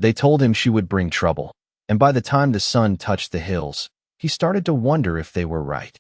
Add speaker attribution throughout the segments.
Speaker 1: They told him she would bring trouble, and by the time the sun touched the hills, he started to wonder if they were right.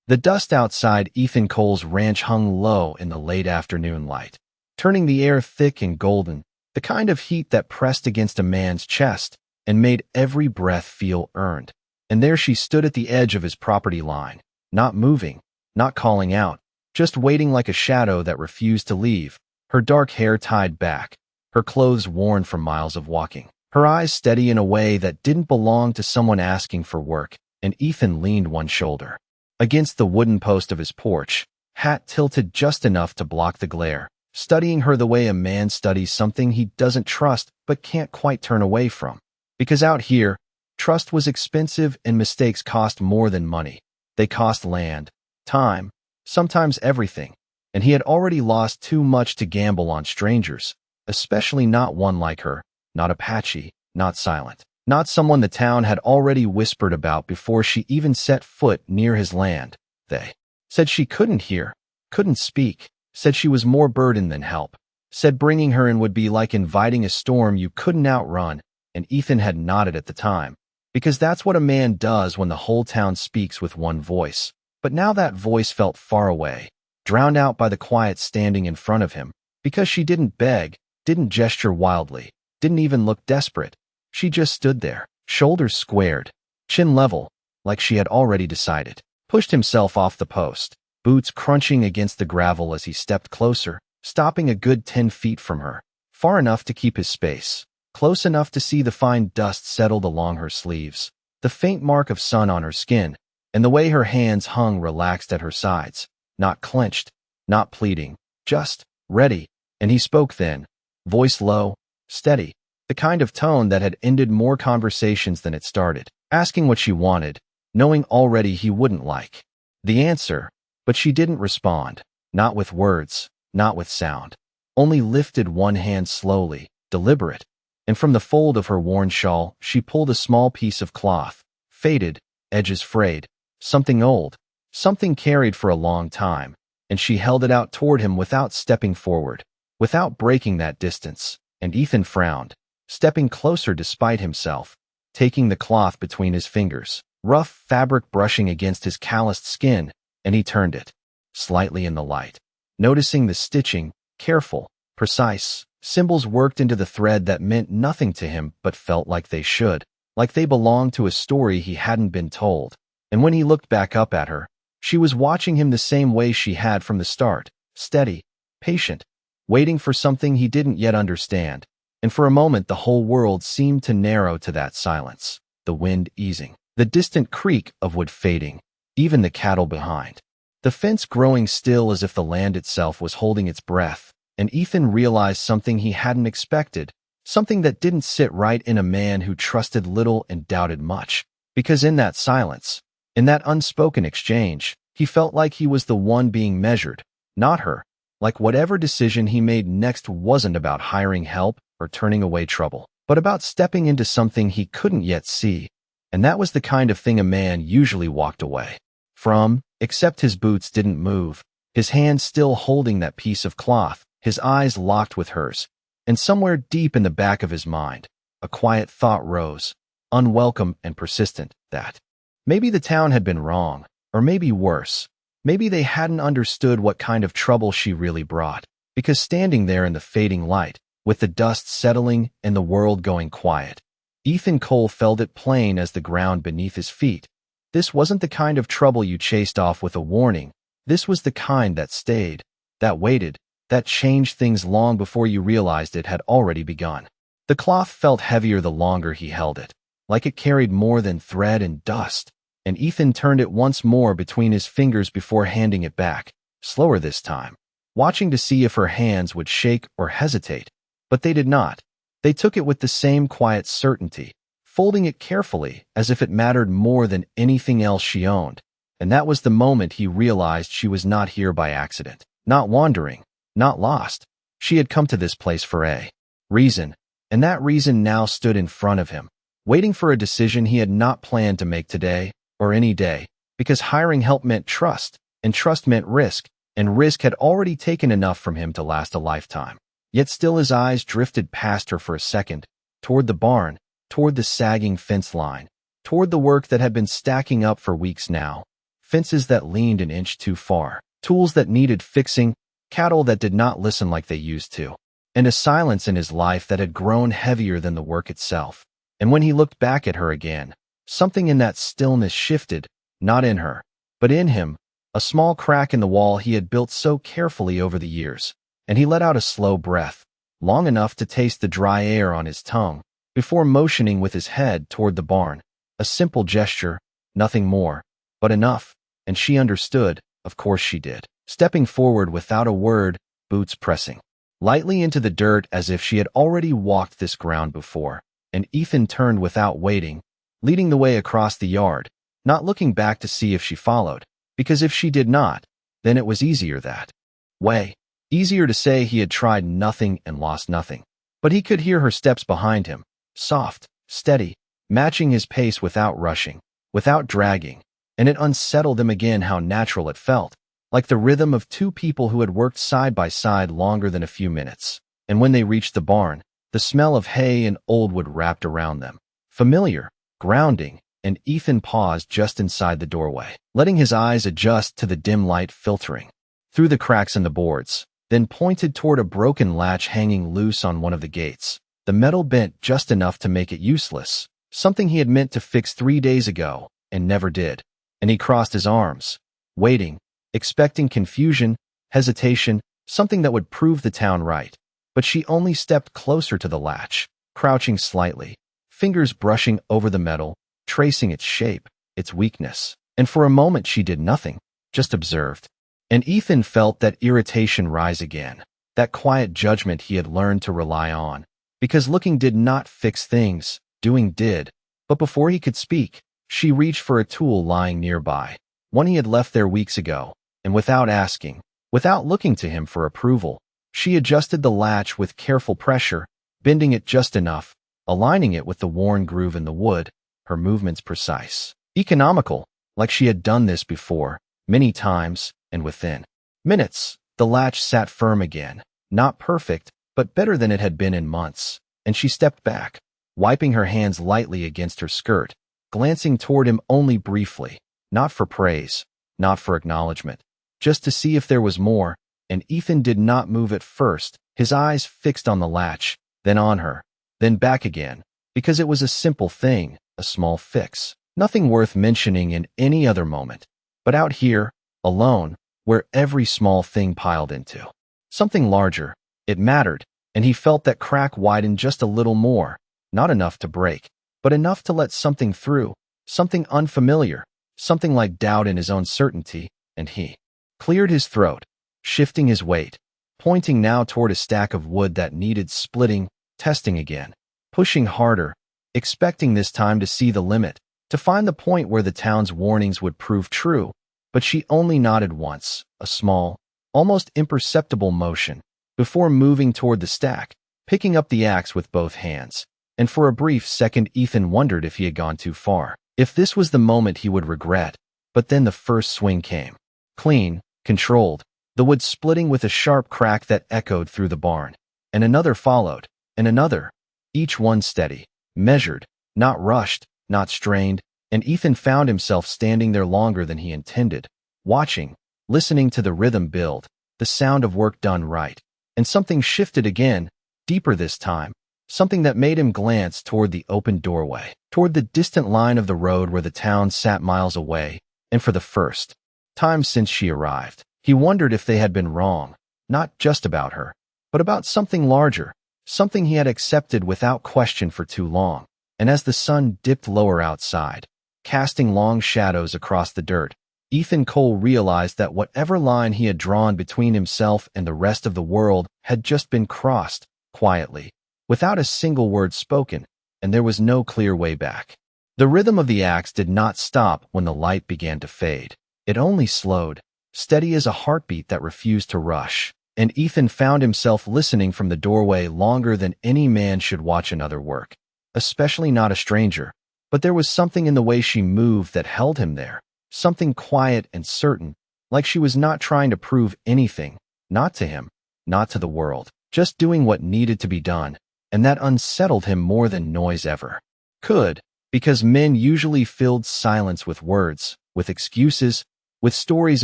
Speaker 1: The dust outside Ethan Cole's ranch hung low in the late afternoon light, turning the air thick and golden, the kind of heat that pressed against a man's chest and made every breath feel earned. And there she stood at the edge of his property line, not moving, not calling out, just waiting like a shadow that refused to leave, her dark hair tied back, her clothes worn from miles of walking, her eyes steady in a way that didn't belong to someone asking for work. And Ethan leaned one shoulder against the wooden post of his porch, hat tilted just enough to block the glare, studying her the way a man studies something he doesn't trust but can't quite turn away from. Because out here, trust was expensive and mistakes cost more than money. They cost land, time, sometimes everything, and he had already lost too much to gamble on strangers, especially not one like her, not Apache, not Silent, not someone the town had already whispered about before she even set foot near his land. They said she couldn't hear, couldn't speak, said she was more burden than help, said bringing her in would be like inviting a storm you couldn't outrun, and Ethan had nodded at the time, because that's what a man does when the whole town speaks with one voice. But now that voice felt far away, drowned out by the quiet standing in front of him, because she didn't beg, didn't gesture wildly, didn't even look desperate. She just stood there, shoulders squared, chin level, like she had already decided. Pushed himself off the post, boots crunching against the gravel as he stepped closer, stopping a good 10 feet from her, far enough to keep his space, close enough to see the fine dust settled along her sleeves, the faint mark of sun on her skin, and the way her hands hung relaxed at her sides, not clenched, not pleading, just ready. And he spoke then, voice low, steady, the kind of tone that had ended more conversations than it started, asking what she wanted, knowing already he wouldn't like the answer, but she didn't respond, not with words, not with sound, only lifted one hand slowly, deliberate, and from the fold of her worn shawl she pulled a small piece of cloth, faded, edges frayed, something old, something carried for a long time, and she held it out toward him without stepping forward, without breaking that distance, and Ethan frowned, stepping closer despite himself, taking the cloth between his fingers, rough fabric brushing against his calloused skin, and he turned it, slightly in the light, noticing the stitching, careful, precise, symbols worked into the thread that meant nothing to him but felt like they should, like they belonged to a story he hadn't been told. And when he looked back up at her, she was watching him the same way she had from the start, steady, patient, waiting for something he didn't yet understand. And for a moment the whole world seemed to narrow to that silence, the wind easing, the distant creak of wood fading, even the cattle behind, the fence growing still as if the land itself was holding its breath. And Ethan realized something he hadn't expected, something that didn't sit right in a man who trusted little and doubted much. Because in that silence, in that unspoken exchange, he felt like he was the one being measured, not her, like whatever decision he made next wasn't about hiring help or turning away trouble, but about stepping into something he couldn't yet see. And that was the kind of thing a man usually walked away from, except his boots didn't move, his hand still holding that piece of cloth, his eyes locked with hers, and somewhere deep in the back of his mind, a quiet thought rose, unwelcome and persistent, that maybe the town had been wrong, or maybe worse, maybe they hadn't understood what kind of trouble she really brought, because standing there in the fading light, with the dust settling and the world going quiet, Ethan Cole felt it plain as the ground beneath his feet. This wasn't the kind of trouble you chased off with a warning. This was the kind that stayed, that waited, that changed things long before you realized it had already begun. The cloth felt heavier the longer he held it, like it carried more than thread and dust, and Ethan turned it once more between his fingers before handing it back, slower this time, watching to see if her hands would shake or hesitate. But they did not. They took it with the same quiet certainty, folding it carefully as if it mattered more than anything else she owned. And that was the moment he realized she was not here by accident, not wandering, not lost. She had come to this place for a reason, and that reason now stood in front of him, waiting for a decision he had not planned to make today or any day, because hiring help meant trust, and trust meant risk, and risk had already taken enough from him to last a lifetime. Yet still his eyes drifted past her for a second, toward the barn, toward the sagging fence line, toward the work that had been stacking up for weeks now. Fences that leaned an inch too far, tools that needed fixing, cattle that did not listen like they used to, and a silence in his life that had grown heavier than the work itself. And when he looked back at her again, something in that stillness shifted, not in her, but in him, a small crack in the wall he had built so carefully over the years, and he let out a slow breath, long enough to taste the dry air on his tongue, before motioning with his head toward the barn. A simple gesture, nothing more, but enough, and she understood, of course she did. Stepping forward without a word, boots pressing lightly into the dirt as if she had already walked this ground before, and Ethan turned without waiting, leading the way across the yard, not looking back to see if she followed, because if she did not, then it was easier that way. Easier to say he had tried nothing and lost nothing. But he could hear her steps behind him, soft, steady, matching his pace without rushing, without dragging, and it unsettled him again how natural it felt, like the rhythm of two people who had worked side by side longer than a few minutes. And when they reached the barn, the smell of hay and old wood wrapped around them. Familiar, grounding, and Ethan paused just inside the doorway, letting his eyes adjust to the dim light filtering through the cracks in the boards, then pointed toward a broken latch hanging loose on one of the gates. The metal bent just enough to make it useless, something he had meant to fix 3 days ago, and never did. And he crossed his arms, waiting, expecting confusion, hesitation, something that would prove the town right. But she only stepped closer to the latch, crouching slightly, fingers brushing over the metal, tracing its shape, its weakness. And for a moment she did nothing, just observed. And Ethan felt that irritation rise again, that quiet judgment he had learned to rely on. Because looking did not fix things, doing did. But before he could speak, she reached for a tool lying nearby, one he had left there weeks ago, and without asking, without looking to him for approval, she adjusted the latch with careful pressure, bending it just enough, aligning it with the worn groove in the wood, her movements precise, economical, like she had done this before, many times, and within minutes, the latch sat firm again, not perfect, but better than it had been in months, and she stepped back, wiping her hands lightly against her skirt, glancing toward him only briefly, not for praise, not for acknowledgement, just to see if there was more. And Ethan did not move at first, his eyes fixed on the latch, then on her, then back again, because it was a simple thing, a small fix, nothing worth mentioning in any other moment. But out here, alone, where every small thing piled into something larger, it mattered, and he felt that crack widen just a little more, not enough to break, but enough to let something through, something unfamiliar, something like doubt in his own certainty, and he cleared his throat, shifting his weight, pointing now toward a stack of wood that needed splitting, testing again, pushing harder, expecting this time to see the limit, to find the point where the town's warnings would prove true. But she only nodded once, a small, almost imperceptible motion, before moving toward the stack, picking up the axe with both hands. And for a brief second Ethan wondered if he had gone too far, if this was the moment he would regret. But then the first swing came. Clean, controlled, the wood splitting with a sharp crack that echoed through the barn. And another followed, and another, each one steady, measured, not rushed, not strained. And Ethan found himself standing there longer than he intended, watching, listening to the rhythm build, the sound of work done right. And something shifted again, deeper this time, something that made him glance toward the open doorway, toward the distant line of the road where the town sat miles away. And for the first time since she arrived, he wondered if they had been wrong, not just about her, but about something larger, something he had accepted without question for too long. And as the sun dipped lower outside, casting long shadows across the dirt, Ethan Cole realized that whatever line he had drawn between himself and the rest of the world had just been crossed, quietly, without a single word spoken, and there was no clear way back. The rhythm of the axe did not stop when the light began to fade. It only slowed, steady as a heartbeat that refused to rush, and Ethan found himself listening from the doorway longer than any man should watch another work, especially not a stranger. But there was something in the way she moved that held him there, something quiet and certain, like she was not trying to prove anything, not to him, not to the world, just doing what needed to be done. and that unsettled him more than noise ever could, because men usually filled silence with words, with excuses, with stories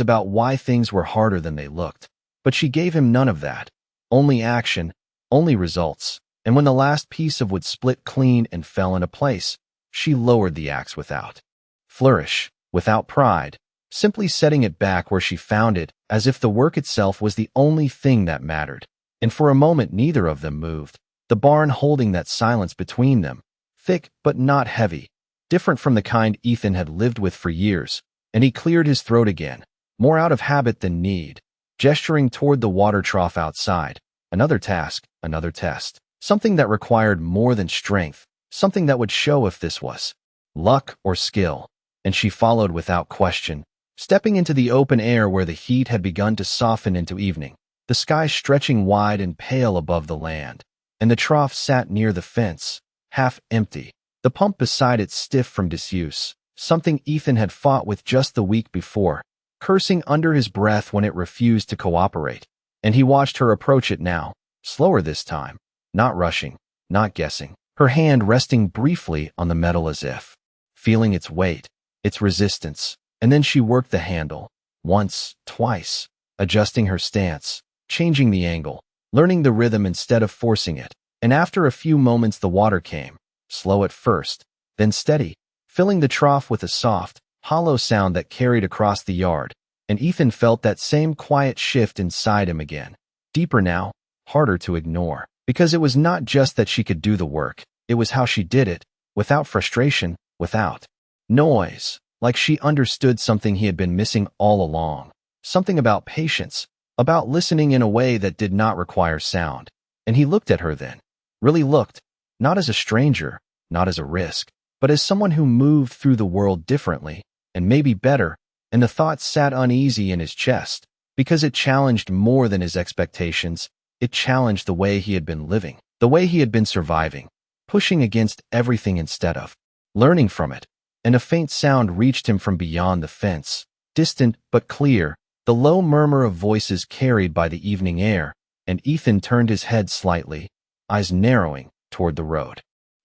Speaker 1: about why things were harder than they looked. But she gave him none of that. Only action, only results. And when the last piece of wood split clean and fell into place, she lowered the axe without flourish, without pride, simply setting it back where she found it, as if the work itself was the only thing that mattered. And for a moment neither of them moved, the barn holding that silence between them, thick but not heavy, different from the kind Ethan had lived with for years. And he cleared his throat again, more out of habit than need, gesturing toward the water trough outside. Another task, another test. Something that required more than strength, something that would show if this was luck or skill. And she followed without question, stepping into the open air where the heat had begun to soften into evening, the sky stretching wide and pale above the land. And the trough sat near the fence, half empty, the pump beside it stiff from disuse, something Ethan had fought with just the week before, cursing under his breath when it refused to cooperate. And he watched her approach it now, slower this time, not rushing, not guessing, her hand resting briefly on the metal as if feeling its weight, its resistance. And then she worked the handle, once, twice, adjusting her stance, changing the angle, learning the rhythm instead of forcing it. And after a few moments the water came, slow at first, then steady, filling the trough with a soft, hollow sound that carried across the yard. And Ethan felt that same quiet shift inside him again, deeper now, harder to ignore. Because it was not just that she could do the work, it was how she did it, without frustration, without noise, like she understood something he had been missing all along, something about patience, about listening in a way that did not require sound. And he looked at her then, really looked, not as a stranger, not as a risk, but as someone who moved through the world differently, and maybe better. And the thought sat uneasy in his chest, because it challenged more than his expectations. It challenged the way he had been living, the way he had been surviving, pushing against everything instead of learning from it. And a faint sound reached him from beyond the fence, distant but clear, the low murmur of voices carried by the evening air. And Ethan turned his head slightly, eyes narrowing, toward the road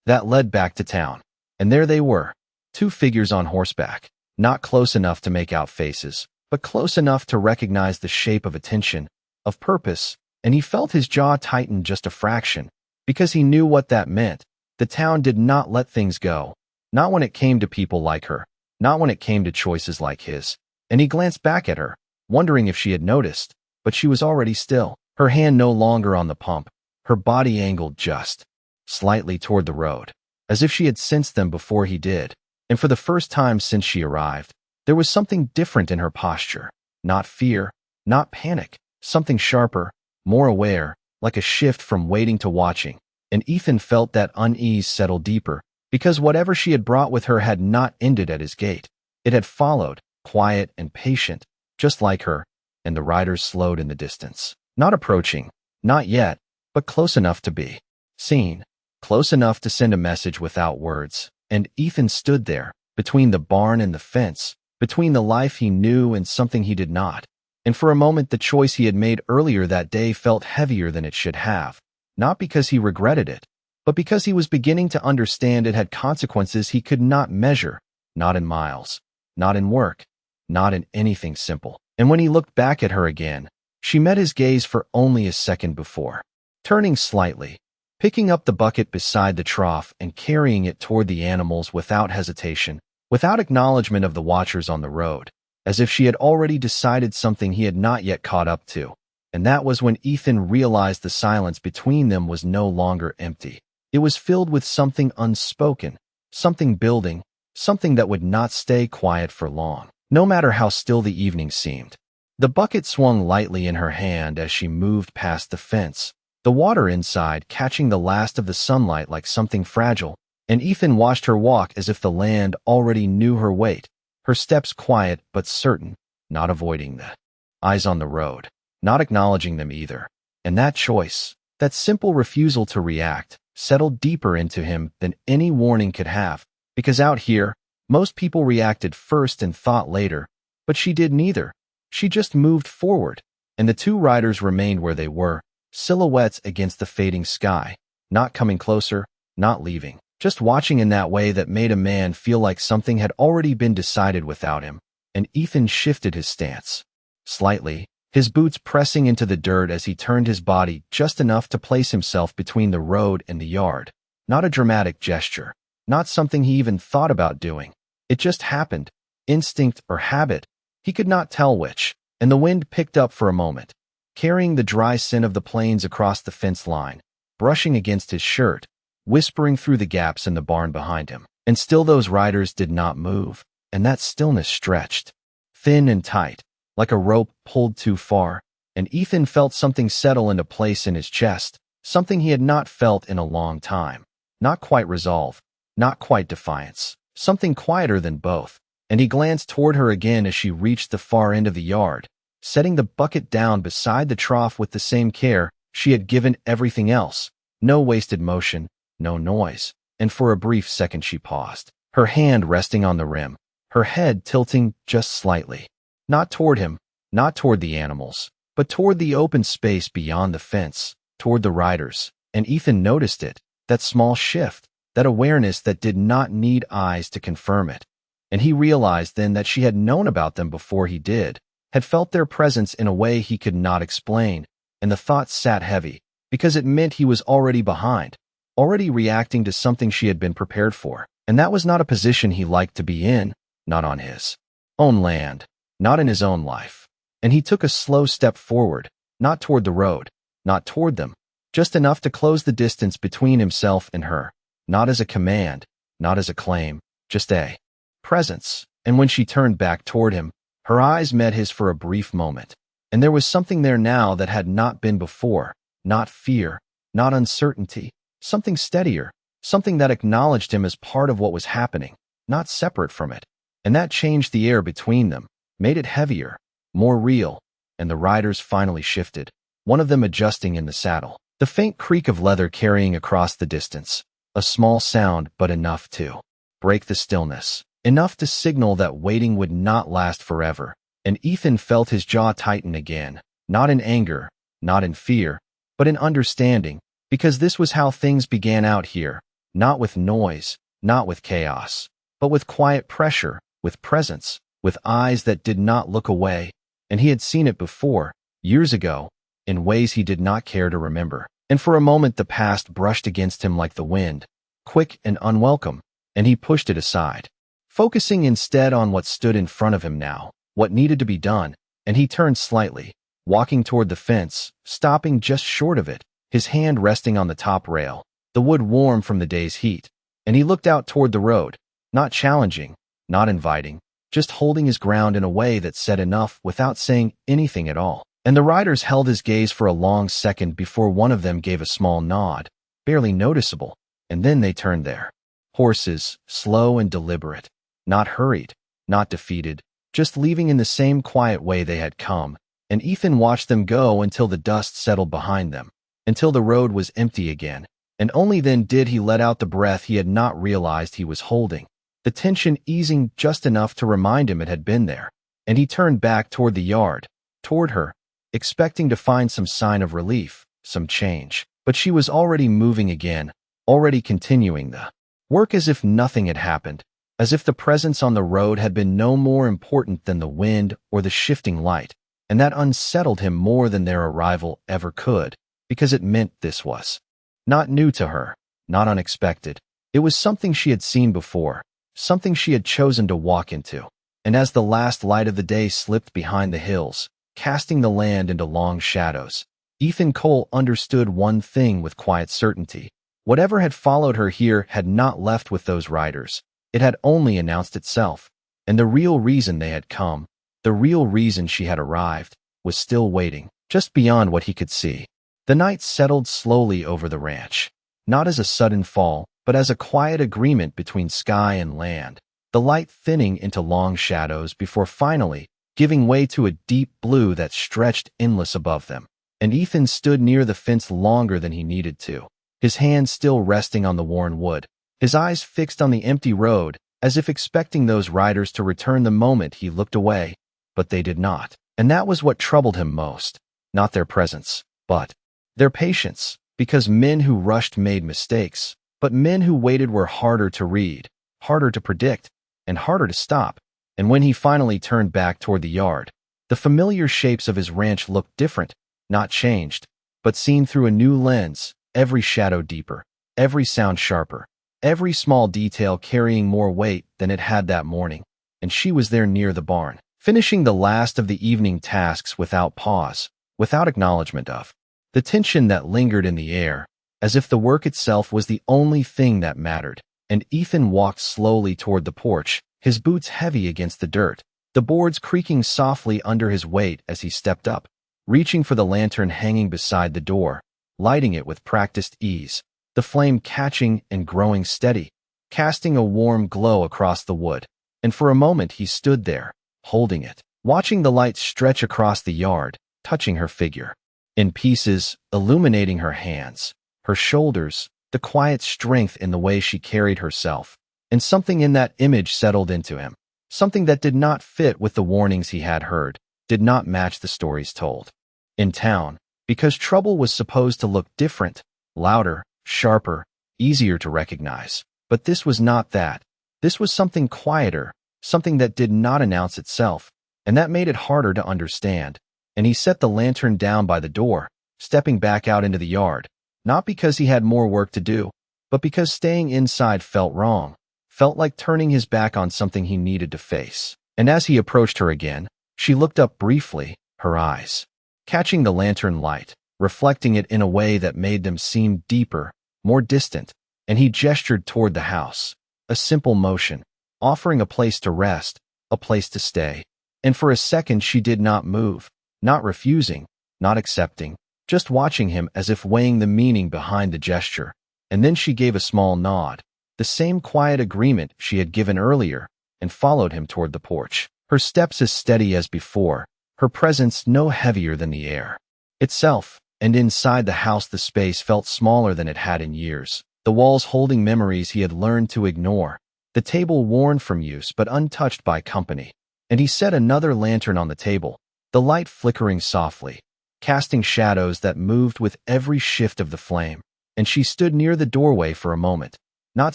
Speaker 1: that led back to town. And there they were, two figures on horseback, not close enough to make out faces, but close enough to recognize the shape of attention, of purpose. And he felt his jaw tighten just a fraction, because he knew what that meant. The town did not let things go, not when it came to people like her, not when it came to choices like his. And he glanced back at her, wondering if she had noticed, but she was already still, her hand no longer on the pump, her body angled just slightly toward the road, as if she had sensed them before he did. And for the first time since she arrived, there was something different in her posture, not fear, not panic, something sharper, more aware, like a shift from waiting to watching. And Ethan felt that unease settle deeper, because whatever she had brought with her had not ended at his gate. It had followed, quiet and patient, just like her. And the riders slowed in the distance, not approaching, not yet, but close enough to be seen, close enough to send a message without words. And Ethan stood there, between the barn and the fence, between the life he knew and something he did not. And for a moment the choice he had made earlier that day felt heavier than it should have, not because he regretted it, but because he was beginning to understand it had consequences he could not measure, not in miles, not in work, not in anything simple. And when he looked back at her again, she met his gaze for only a second before, turning slightly, picking up the bucket beside the trough and carrying it toward the animals without hesitation, without acknowledgement of the watchers on the road, as if she had already decided something he had not yet caught up to. And that was when Ethan realized the silence between them was no longer empty. It was filled with something unspoken, something building, something that would not stay quiet for long, no matter how still the evening seemed. The bucket swung lightly in her hand as she moved past the fence, the water inside catching the last of the sunlight like something fragile. And Ethan watched her walk as if the land already knew her weight, her steps quiet but certain, not avoiding the eyes on the road, not acknowledging them either. And that choice, that simple refusal to react, settled deeper into him than any warning could have, because out here, most people reacted first and thought later, but she did neither. She just moved forward, and the two riders remained where they were, silhouettes against the fading sky, not coming closer, not leaving, just watching in that way that made a man feel like something had already been decided without him, and Ethan shifted his stance. Slightly, his boots pressing into the dirt as he turned his body just enough to place himself between the road and the yard. Not a dramatic gesture, not something he even thought about doing. It just happened, instinct or habit, he could not tell which, and the wind picked up for a moment, carrying the dry scent of the plains across the fence line, brushing against his shirt, whispering through the gaps in the barn behind him. And still those riders did not move, and that stillness stretched, thin and tight, like a rope pulled too far, and Ethan felt something settle into place in his chest, something he had not felt in a long time. Not quite resolve, not quite defiance, something quieter than both, and he glanced toward her again as she reached the far end of the yard, setting the bucket down beside the trough with the same care she had given everything else. No wasted motion, no noise, and for a brief second she paused, her hand resting on the rim, her head tilting just slightly. Not toward him, not toward the animals, but toward the open space beyond the fence, toward the riders, and Ethan noticed it, that small shift, that awareness that did not need eyes to confirm it. And he realized then that she had known about them before he did, had felt their presence in a way he could not explain, and the thought sat heavy, because it meant he was already behind, already reacting to something she had been prepared for, and that was not a position he liked to be in, not on his own land, not in his own life. And he took a slow step forward, not toward the road, not toward them, just enough to close the distance between himself and her, not as a command, not as a claim, just a presence. And when she turned back toward him, her eyes met his for a brief moment, and there was something there now that had not been before, not fear, not uncertainty, something steadier, something that acknowledged him as part of what was happening, not separate from it. And that changed the air between them, made it heavier, more real, and the riders finally shifted, one of them adjusting in the saddle. The faint creak of leather carrying across the distance, a small sound but enough to break the stillness, enough to signal that waiting would not last forever, and Ethan felt his jaw tighten again, not in anger, not in fear, but in understanding, because this was how things began out here, not with noise, not with chaos, but with quiet pressure, with presence, with eyes that did not look away, and he had seen it before, years ago, in ways he did not care to remember. And for a moment the past brushed against him like the wind, quick and unwelcome, and he pushed it aside, focusing instead on what stood in front of him now, what needed to be done, and he turned slightly, walking toward the fence, stopping just short of it, his hand resting on the top rail, the wood warm from the day's heat, and he looked out toward the road, not challenging, not inviting, just holding his ground in a way that said enough without saying anything at all. And the riders held his gaze for a long second before one of them gave a small nod, barely noticeable, and then they turned their horses, slow and deliberate, not hurried, not defeated, just leaving in the same quiet way they had come, and Ethan watched them go until the dust settled behind them, until the road was empty again, and only then did he let out the breath he had not realized he was holding, the tension easing just enough to remind him it had been there, and he turned back toward the yard, toward her, expecting to find some sign of relief, some change. But she was already moving again, already continuing the work as if nothing had happened, as if the presence on the road had been no more important than the wind or the shifting light, and that unsettled him more than their arrival ever could, because it meant this was not new to her, not unexpected. It was something she had seen before, something she had chosen to walk into. And as the last light of the day slipped behind the hills, casting the land into long shadows, Ethan Cole understood one thing with quiet certainty. Whatever had followed her here had not left with those riders. It had only announced itself. And the real reason they had come, the real reason she had arrived, was still waiting, just beyond what he could see. The night settled slowly over the ranch, not as a sudden fall, but as a quiet agreement between sky and land, the light thinning into long shadows before finally giving way to a deep blue that stretched endless above them. And Ethan stood near the fence longer than he needed to, his hand still resting on the worn wood, his eyes fixed on the empty road, as if expecting those riders to return the moment he looked away, but they did not. And that was what troubled him most, not their presence, but their patience, because men who rushed made mistakes, but men who waited were harder to read, harder to predict, and harder to stop. And when he finally turned back toward the yard, the familiar shapes of his ranch looked different, not changed, but seen through a new lens, every shadow deeper, every sound sharper, every small detail carrying more weight than it had that morning. And she was there near the barn, finishing the last of the evening tasks without pause, without acknowledgement of the tension that lingered in the air, as if the work itself was the only thing that mattered. And Ethan walked slowly toward the porch, his boots heavy against the dirt, the boards creaking softly under his weight as he stepped up, reaching for the lantern hanging beside the door, lighting it with practiced ease, the flame catching and growing steady, casting a warm glow across the wood. And for a moment he stood there, holding it, watching the light stretch across the yard, touching her figure in pieces, illuminating her hands, her shoulders, the quiet strength in the way she carried herself. And something in that image settled into him, something that did not fit with the warnings he had heard, did not match the stories told in town, because trouble was supposed to look different, louder, sharper, easier to recognize. But this was not that. This was something quieter, something that did not announce itself, and that made it harder to understand. And he set the lantern down by the door, stepping back out into the yard, not because he had more work to do, but because staying inside felt wrong, felt like turning his back on something he needed to face. And as he approached her again, she looked up briefly, her eyes catching the lantern light, reflecting it in a way that made them seem deeper, more distant. And he gestured toward the house, a simple motion, offering a place to rest, a place to stay. And for a second she did not move, not refusing, not accepting, just watching him as if weighing the meaning behind the gesture. And then she gave a small nod, the same quiet agreement she had given earlier, and followed him toward the porch, her steps as steady as before, her presence no heavier than the air itself. And inside the house the space felt smaller than it had in years, the walls holding memories he had learned to ignore, the table worn from use but untouched by company. And he set another lantern on the table, the light flickering softly, casting shadows that moved with every shift of the flame. And she stood near the doorway for a moment, not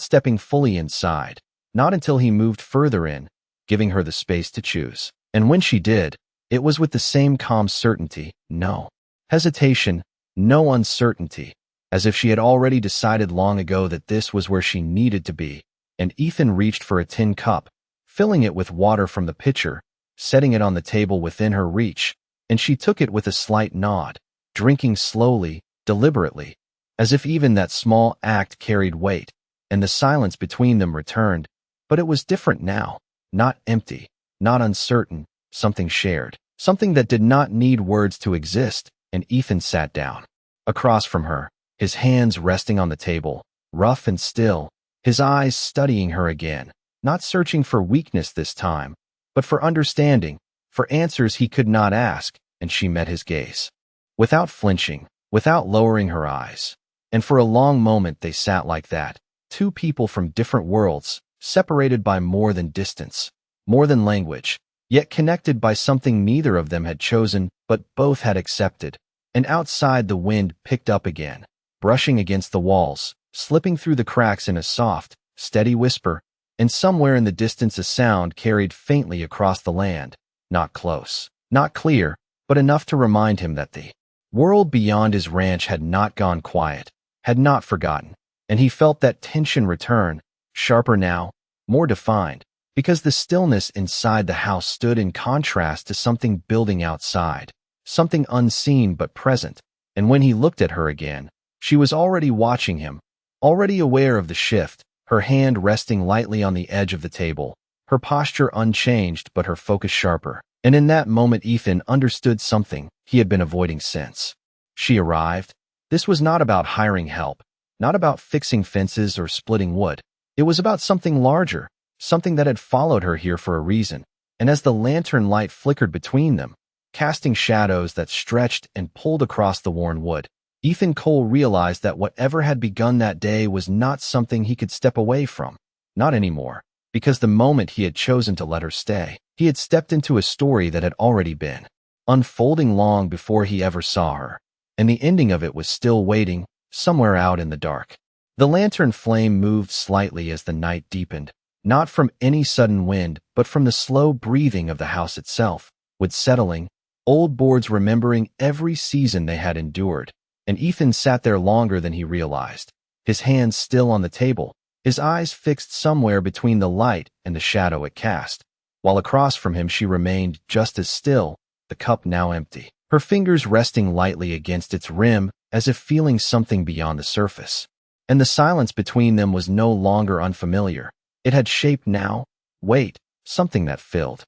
Speaker 1: stepping fully inside, not until he moved further in, giving her the space to choose. And when she did, it was with the same calm certainty, no hesitation, no uncertainty, as if she had already decided long ago that this was where she needed to be. And Ethan reached for a tin cup, filling it with water from the pitcher, setting it on the table within her reach, and she took it with a slight nod, drinking slowly, deliberately, as if even that small act carried weight. And the silence between them returned, but it was different now, not empty, not uncertain, something shared, something that did not need words to exist. And Ethan sat down across from her, his hands resting on the table, rough and still, his eyes studying her again, not searching for weakness this time, but for understanding, for answers he could not ask. And she met his gaze, without flinching, without lowering her eyes. And for a long moment they sat like that, two people from different worlds, separated by more than distance, more than language, yet connected by something neither of them had chosen, but both had accepted. And outside the wind picked up again, brushing against the walls, slipping through the cracks in a soft, steady whisper. And somewhere in the distance a sound carried faintly across the land, not close, not clear, but enough to remind him that the world beyond his ranch had not gone quiet, had not forgotten. And he felt that tension return, sharper now, more defined, because the stillness inside the house stood in contrast to something building outside, something unseen but present. And when he looked at her again, she was already watching him, already aware of the shift, her hand resting lightly on the edge of the table, her posture unchanged but her focus sharper. And in that moment Ethan understood something he had been avoiding since she arrived. This was not about hiring help, not about fixing fences or splitting wood. It was about something larger, something that had followed her here for a reason. And as the lantern light flickered between them, casting shadows that stretched and pulled across the worn wood, Ethan Cole realized that whatever had begun that day was not something he could step away from. Not anymore, because the moment he had chosen to let her stay, he had stepped into a story that had already been unfolding long before he ever saw her. And the ending of it was still waiting, somewhere out in the dark. The lantern flame moved slightly as the night deepened, not from any sudden wind, but from the slow breathing of the house itself. With settling, old boards remembering every season they had endured, and Ethan sat there longer than he realized, his hands still on the table, his eyes fixed somewhere between the light and the shadow it cast, while across from him she remained just as still, the cup now empty, her fingers resting lightly against its rim as if feeling something beyond the surface. And the silence between them was no longer unfamiliar. It had shaped now, weight, something that filled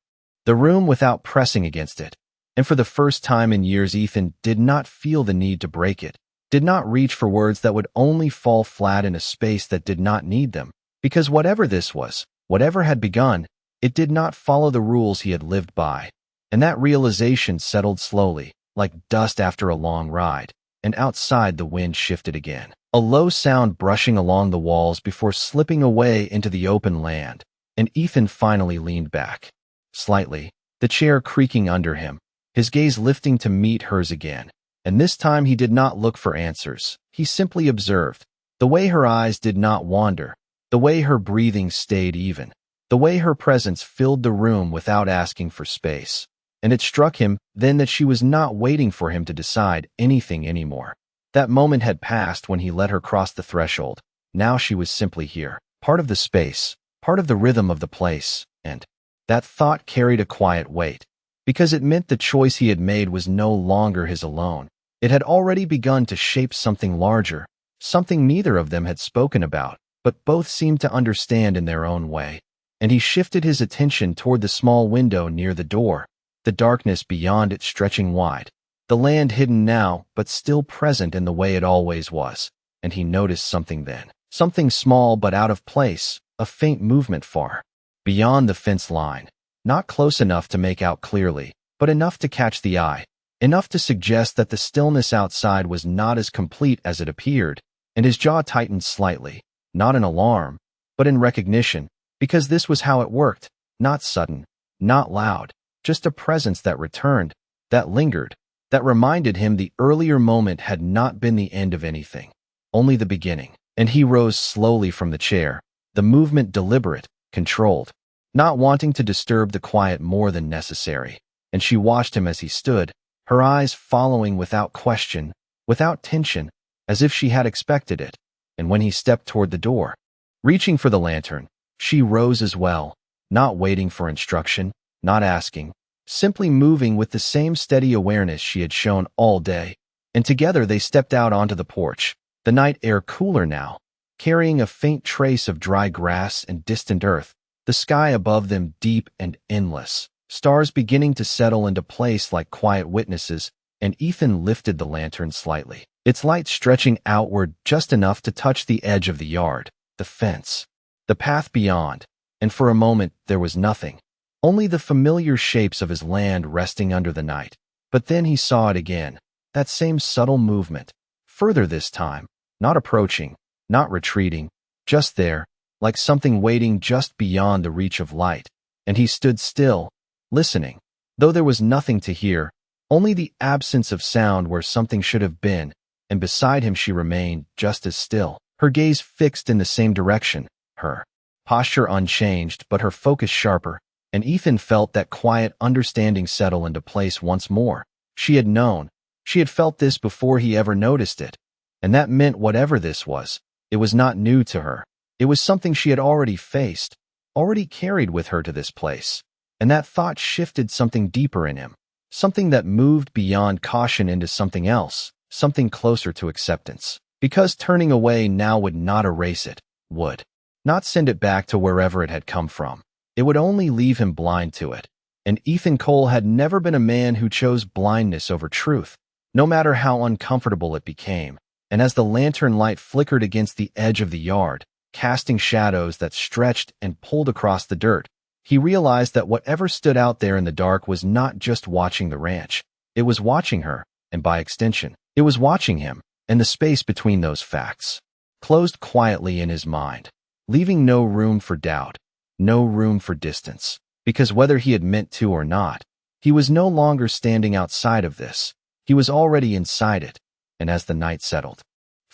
Speaker 1: the room without pressing against it. And for the first time in years, Ethan did not feel the need to break it, did not reach for words that would only fall flat in a space that did not need them. Because whatever this was, whatever had begun, it did not follow the rules he had lived by. And that realization settled slowly, like dust after a long ride, and outside the wind shifted again, a low sound brushing along the walls before slipping away into the open land, and Ethan finally leaned back. Slightly, the chair creaking under him, his gaze lifting to meet hers again, and this time he did not look for answers. He simply observed, the way her eyes did not wander, the way her breathing stayed even, the way her presence filled the room without asking for space. And it struck him then that she was not waiting for him to decide anything anymore. That moment had passed when he let her cross the threshold. Now she was simply here, part of the space, part of the rhythm of the place, and that thought carried a quiet weight, because it meant the choice he had made was no longer his alone. It had already begun to shape something larger, something neither of them had spoken about, but both seemed to understand in their own way. And he shifted his attention toward the small window near the door, the darkness beyond it stretching wide, the land hidden now but still present in the way it always was. And he noticed something then, something small but out of place, a faint movement far beyond the fence line, not close enough to make out clearly, but enough to catch the eye, enough to suggest that the stillness outside was not as complete as it appeared. And his jaw tightened slightly, not in alarm, but in recognition, because this was how it worked, not sudden, not loud, just a presence that returned, that lingered, that reminded him the earlier moment had not been the end of anything, only the beginning. And he rose slowly from the chair, the movement deliberate, controlled, not wanting to disturb the quiet more than necessary. And she watched him as he stood, her eyes following without question, without tension, as if she had expected it. And when he stepped toward the door, reaching for the lantern, she rose as well, not waiting for instruction, not asking, simply moving with the same steady awareness she had shown all day. And together they stepped out onto the porch, the night air cooler now, carrying a faint trace of dry grass and distant earth, the sky above them deep and endless, stars beginning to settle into place like quiet witnesses. And Ethan lifted the lantern slightly, its light stretching outward just enough to touch the edge of the yard, the fence, the path beyond. And for a moment there was nothing, only the familiar shapes of his land resting under the night. But then he saw it again, that same subtle movement, further this time, not approaching, not retreating, just there, like something waiting just beyond the reach of light. And he stood still, listening, though there was nothing to hear, only the absence of sound where something should have been. And beside him she remained just as still, her gaze fixed in the same direction, her posture unchanged but her focus sharper. And Ethan felt that quiet understanding settle into place once more. She had known, she had felt this before he ever noticed it. And that meant whatever this was, it was not new to her. It was something she had already faced, already carried with her to this place. And that thought shifted something deeper in him, something that moved beyond caution into something else, something closer to acceptance. Because turning away now would not erase it, would not send it back to wherever it had come from. It would only leave him blind to it. And Ethan Cole had never been a man who chose blindness over truth, no matter how uncomfortable it became. And as the lantern light flickered against the edge of the yard, casting shadows that stretched and pulled across the dirt, he realized that whatever stood out there in the dark was not just watching the ranch. It was watching her, and by extension, it was watching him, and the space between those facts closed quietly in his mind, leaving no room for doubt, no room for distance, because whether he had meant to or not, he was no longer standing outside of this. He was already inside it. And as the night settled,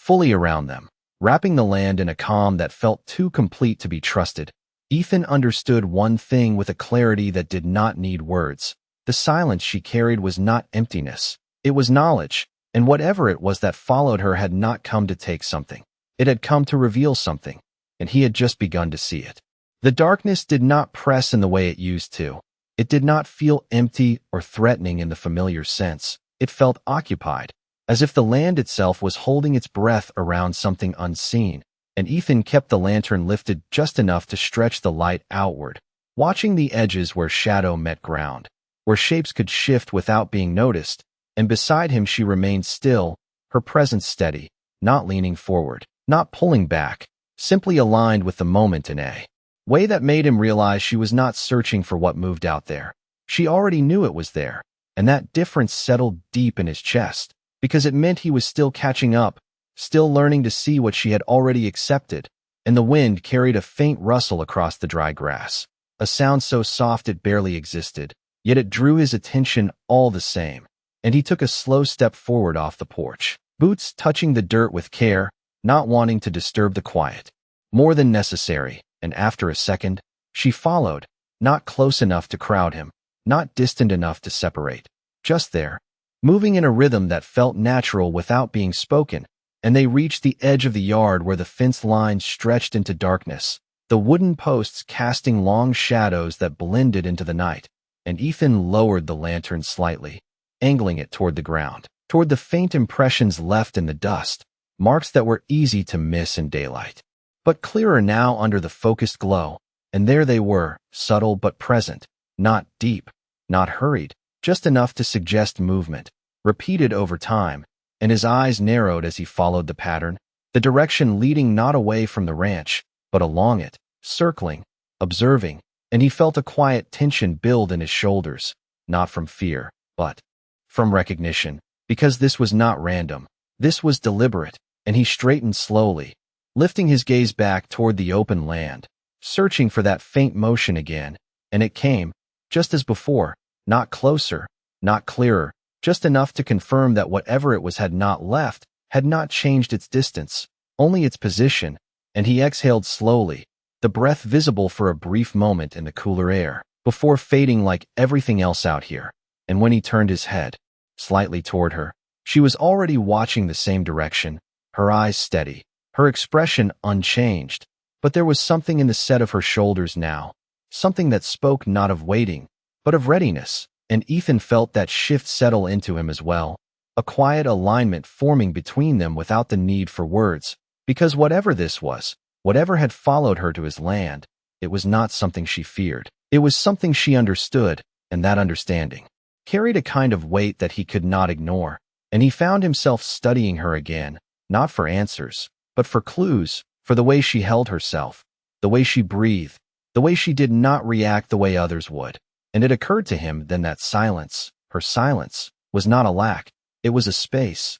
Speaker 1: fully around them, wrapping the land in a calm that felt too complete to be trusted. Ethan understood one thing with a clarity that did not need words. The silence she carried was not emptiness. It was knowledge, and whatever it was that followed her had not come to take something. It had come to reveal something, and he had just begun to see it. The darkness did not press in the way it used to. It did not feel empty or threatening in the familiar sense. It felt occupied, as if the land itself was holding its breath around something unseen, and Ethan kept the lantern lifted just enough to stretch the light outward, watching the edges where shadow met ground, where shapes could shift without being noticed, and beside him she remained still, her presence steady, not leaning forward, not pulling back, simply aligned with the moment in a way that made him realize she was not searching for what moved out there. She already knew it was there, and that difference settled deep in his chest, because it meant he was still catching up, still learning to see what she had already accepted. And the wind carried a faint rustle across the dry grass, a sound so soft it barely existed, yet it drew his attention all the same, and he took a slow step forward off the porch, boots touching the dirt with care, not wanting to disturb the quiet more than necessary. And after a second, she followed, not close enough to crowd him, not distant enough to separate, just there, moving in a rhythm that felt natural without being spoken. And they reached the edge of the yard where the fence line stretched into darkness, the wooden posts casting long shadows that blended into the night. And Ethan lowered the lantern slightly, angling it toward the ground, toward the faint impressions left in the dust, marks that were easy to miss in daylight, but clearer now under the focused glow. And there they were, subtle but present, not deep, not hurried, just enough to suggest movement, repeated over time. And his eyes narrowed as he followed the pattern, the direction leading not away from the ranch, but along it, circling, observing, and he felt a quiet tension build in his shoulders, not from fear, but from recognition, because this was not random, this was deliberate. And he straightened slowly, lifting his gaze back toward the open land, searching for that faint motion again. And it came, just as before, not closer, not clearer, just enough to confirm that whatever it was had not left, had not changed its distance, only its position. And he exhaled slowly, the breath visible for a brief moment in the cooler air, before fading like everything else out here. And when he turned his head slightly toward her, she was already watching the same direction, her eyes steady, her expression unchanged. But there was something in the set of her shoulders now, something that spoke not of waiting, but of readiness. And Ethan felt that shift settle into him as well, a quiet alignment forming between them without the need for words, because whatever this was, whatever had followed her to his land, it was not something she feared. It was something she understood, and that understanding carried a kind of weight that he could not ignore. And he found himself studying her again, not for answers, but for clues, for the way she held herself, the way she breathed, the way she did not react the way others would. And it occurred to him then that silence, her silence, was not a lack. It was a space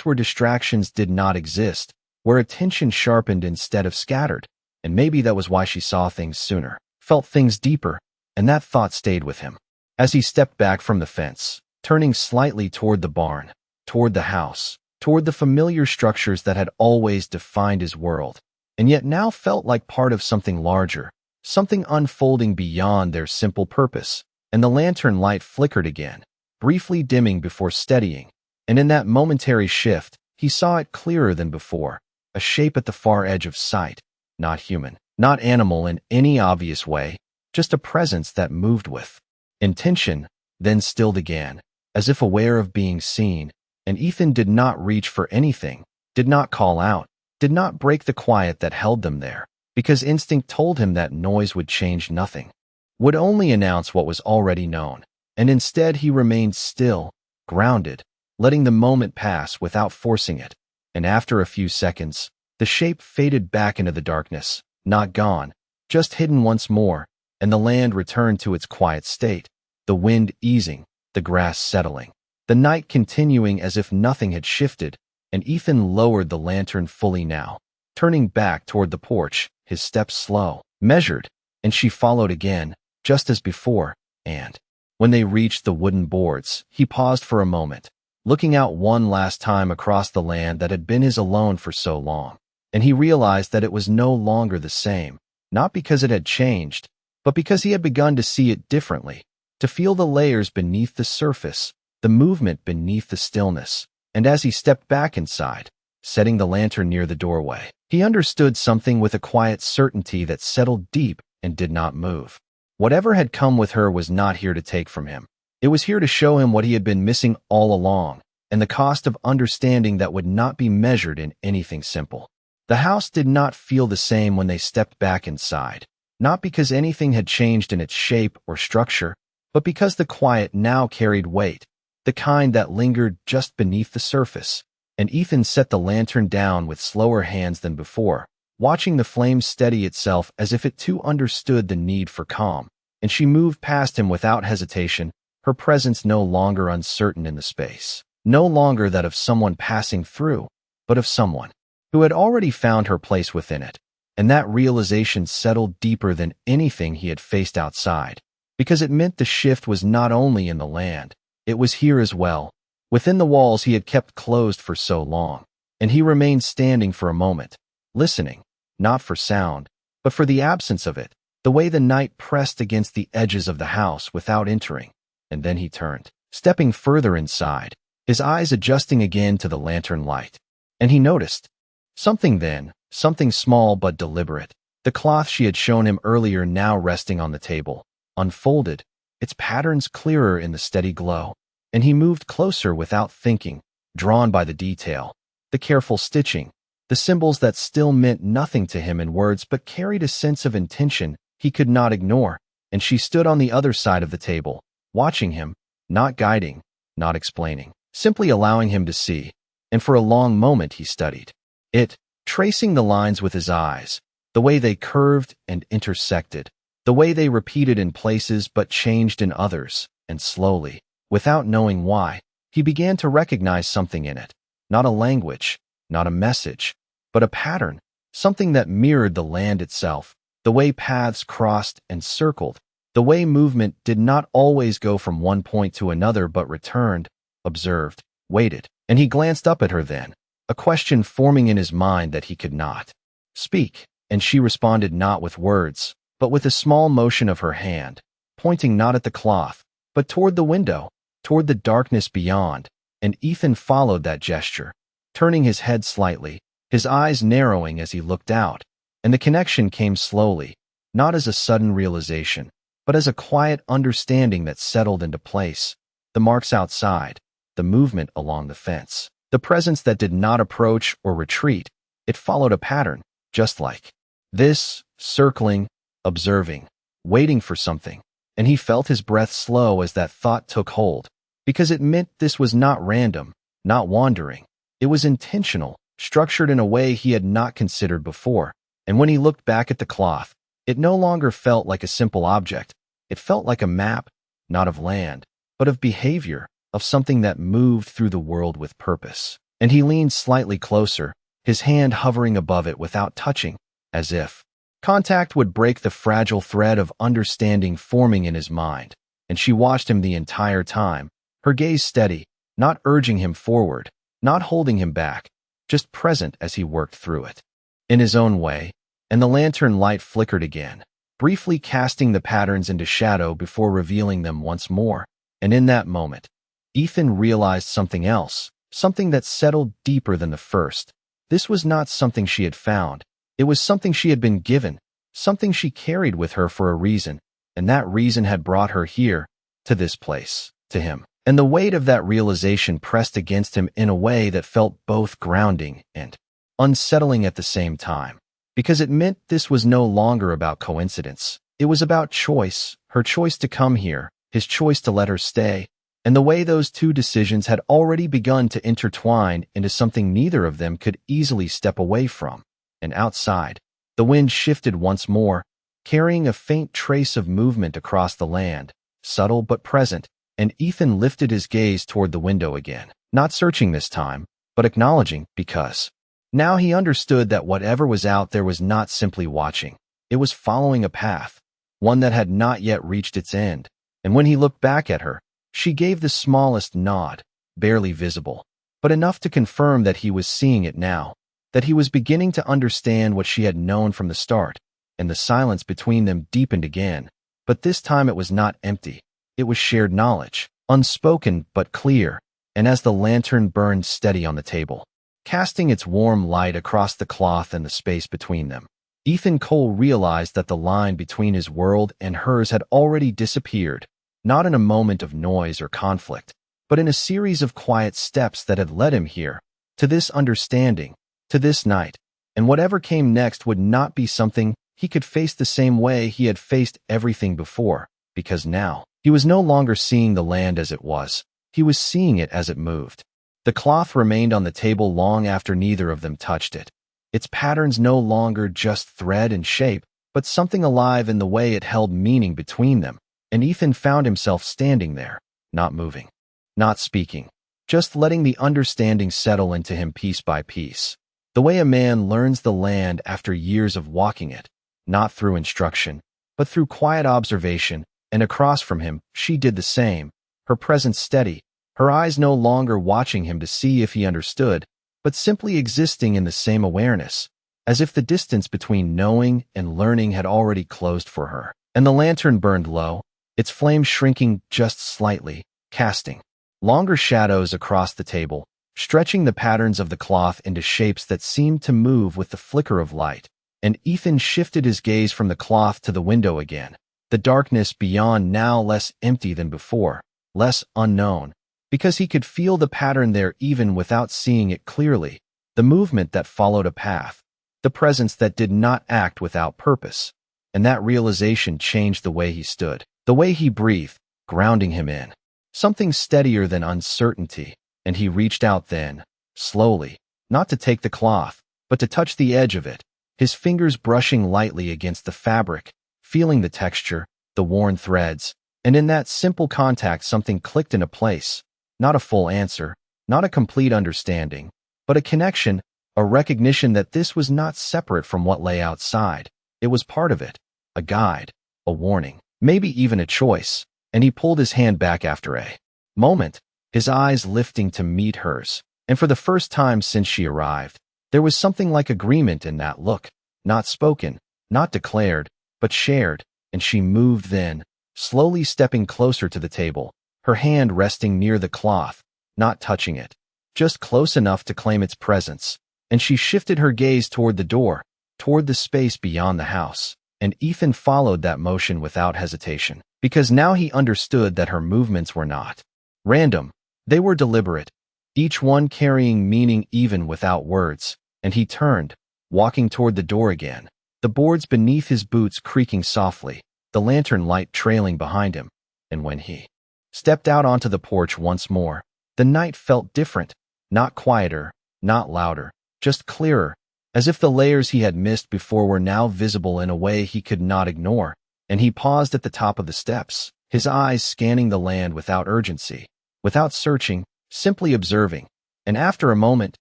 Speaker 1: where distractions did not exist, where attention sharpened instead of scattered. And maybe that was why she saw things sooner, felt things deeper, and that thought stayed with him. As he stepped back from the fence, turning slightly toward the barn, toward the house, toward the familiar structures that had always defined his world, and yet now felt like part of something larger, something unfolding beyond their simple purpose. And the lantern light flickered again, briefly dimming before steadying, and in that momentary shift, he saw it clearer than before, a shape at the far edge of sight, not human, not animal in any obvious way, just a presence that moved with intention, then stilled again, as if aware of being seen. And Ethan did not reach for anything, did not call out, did not break the quiet that held them there, because instinct told him that noise would change nothing, would only announce what was already known. And instead he remained still, grounded, letting the moment pass without forcing it. And after a few seconds, the shape faded back into the darkness, not gone, just hidden once more, and the land returned to its quiet state, the wind easing, the grass settling, the night continuing as if nothing had shifted. And Ethan lowered the lantern fully now, turning back toward the porch, his steps slow, measured, and she followed again, just as before. And when they reached the wooden boards, he paused for a moment, looking out one last time across the land that had been his alone for so long. And he realized that it was no longer the same, not because it had changed, but because he had begun to see it differently, to feel the layers beneath the surface, the movement beneath the stillness. And as he stepped back inside, setting the lantern near the doorway, he understood something with a quiet certainty that settled deep and did not move. Whatever had come with her was not here to take from him. It was here to show him what he had been missing all along, and the cost of understanding that would not be measured in anything simple. The house did not feel the same when they stepped back inside, not because anything had changed in its shape or structure, but because the quiet now carried weight, the kind that lingered just beneath the surface. And Ethan set the lantern down with slower hands than before, watching the flame steady itself as if it too understood the need for calm. And she moved past him without hesitation, her presence no longer uncertain in the space, no longer that of someone passing through, but of someone who had already found her place within it. And that realization settled deeper than anything he had faced outside, because it meant the shift was not only in the land, it was here as well, within the walls he had kept closed for so long. And he remained standing for a moment, listening, not for sound, but for the absence of it, the way the night pressed against the edges of the house without entering. And then he turned, stepping further inside, his eyes adjusting again to the lantern light. And he noticed something then, something small but deliberate. The cloth she had shown him earlier now resting on the table, unfolded, its patterns clearer in the steady glow. And he moved closer without thinking, drawn by the detail, the careful stitching, the symbols that still meant nothing to him in words but carried a sense of intention he could not ignore. And she stood on the other side of the table, watching him, not guiding, not explaining, simply allowing him to see. And for a long moment he studied it, tracing the lines with his eyes, the way they curved and intersected, the way they repeated in places but changed in others. And slowly, without knowing why, he began to recognize something in it, not a language, not a message, but a pattern, something that mirrored the land itself, the way paths crossed and circled, the way movement did not always go from one point to another but returned, observed, waited. And he glanced up at her then, a question forming in his mind that he could not speak. And she responded not with words, but with a small motion of her hand, pointing not at the cloth, but toward the window, toward the darkness beyond. And Ethan followed that gesture, turning his head slightly, his eyes narrowing as he looked out. And the connection came slowly, not as a sudden realization, but as a quiet understanding that settled into place. The marks outside, the movement along the fence, the presence that did not approach or retreat, it followed a pattern, just like this, circling, observing, waiting for something. And he felt his breath slow as that thought took hold, because it meant this was not random, not wandering. It was intentional, structured in a way he had not considered before. And when he looked back at the cloth, it no longer felt like a simple object. It felt like a map, not of land, but of behavior, of something that moved through the world with purpose. And he leaned slightly closer, his hand hovering above it without touching, as if contact would break the fragile thread of understanding forming in his mind. And she watched him the entire time, her gaze steady, not urging him forward, not holding him back, just present as he worked through it, in his own way. And the lantern light flickered again, briefly casting the patterns into shadow before revealing them once more. And in that moment, Ethan realized something else, something that settled deeper than the first. This was not something she had found. It was something she had been given, something she carried with her for a reason, and that reason had brought her here, to this place, to him. And the weight of that realization pressed against him in a way that felt both grounding and unsettling at the same time, because it meant this was no longer about coincidence. It was about choice, her choice to come here, his choice to let her stay, and the way those two decisions had already begun to intertwine into something neither of them could easily step away from. And outside, the wind shifted once more, carrying a faint trace of movement across the land, subtle but present, and Ethan lifted his gaze toward the window again, not searching this time, but acknowledging, because now he understood that whatever was out there was not simply watching. It was following a path, one that had not yet reached its end. And when he looked back at her, she gave the smallest nod, barely visible, but enough to confirm that he was seeing it now, that he was beginning to understand what she had known from the start, and the silence between them deepened again. But this time it was not empty. It was shared knowledge, unspoken but clear, and as the lantern burned steady on the table, casting its warm light across the cloth and the space between them, Ethan Cole realized that the line between his world and hers had already disappeared, not in a moment of noise or conflict, but in a series of quiet steps that had led him here, to this understanding, to this night, and whatever came next would not be something he could face the same way he had faced everything before, because now, he was no longer seeing the land as it was, he was seeing it as it moved. The cloth remained on the table long after neither of them touched it, its patterns no longer just thread and shape, but something alive in the way it held meaning between them, and Ethan found himself standing there, not moving, not speaking, just letting the understanding settle into him piece by piece. The way a man learns the land after years of walking it, not through instruction, but through quiet observation, and across from him, she did the same, her presence steady, her eyes no longer watching him to see if he understood, but simply existing in the same awareness, as if the distance between knowing and learning had already closed for her. And the lantern burned low, its flame shrinking just slightly, casting longer shadows across the table, stretching the patterns of the cloth into shapes that seemed to move with the flicker of light. And Ethan shifted his gaze from the cloth to the window again, the darkness beyond now less empty than before, less unknown, because he could feel the pattern there even without seeing it clearly, the movement that followed a path, the presence that did not act without purpose. And that realization changed the way he stood, the way he breathed, grounding him in something steadier than uncertainty. And he reached out then, slowly, not to take the cloth, but to touch the edge of it, his fingers brushing lightly against the fabric, feeling the texture, the worn threads, and in that simple contact something clicked into place. Not a full answer, not a complete understanding, but a connection, a recognition that this was not separate from what lay outside. It was part of it, a guide, a warning, maybe even a choice. And he pulled his hand back after a moment, his eyes lifting to meet hers. And for the first time since she arrived, there was something like agreement in that look, not spoken, not declared, but shared. And she moved then, slowly stepping closer to the table, her hand resting near the cloth, not touching it, just close enough to claim its presence. And she shifted her gaze toward the door, toward the space beyond the house. And Ethan followed that motion without hesitation, because now he understood that her movements were not random. They were deliberate, each one carrying meaning even without words. And he turned, walking toward the door again, the boards beneath his boots creaking softly, the lantern light trailing behind him. And when he stepped out onto the porch once more, the night felt different, not quieter, not louder, just clearer, as if the layers he had missed before were now visible in a way he could not ignore. And he paused at the top of the steps, his eyes scanning the land without urgency, without searching, simply observing. And after a moment,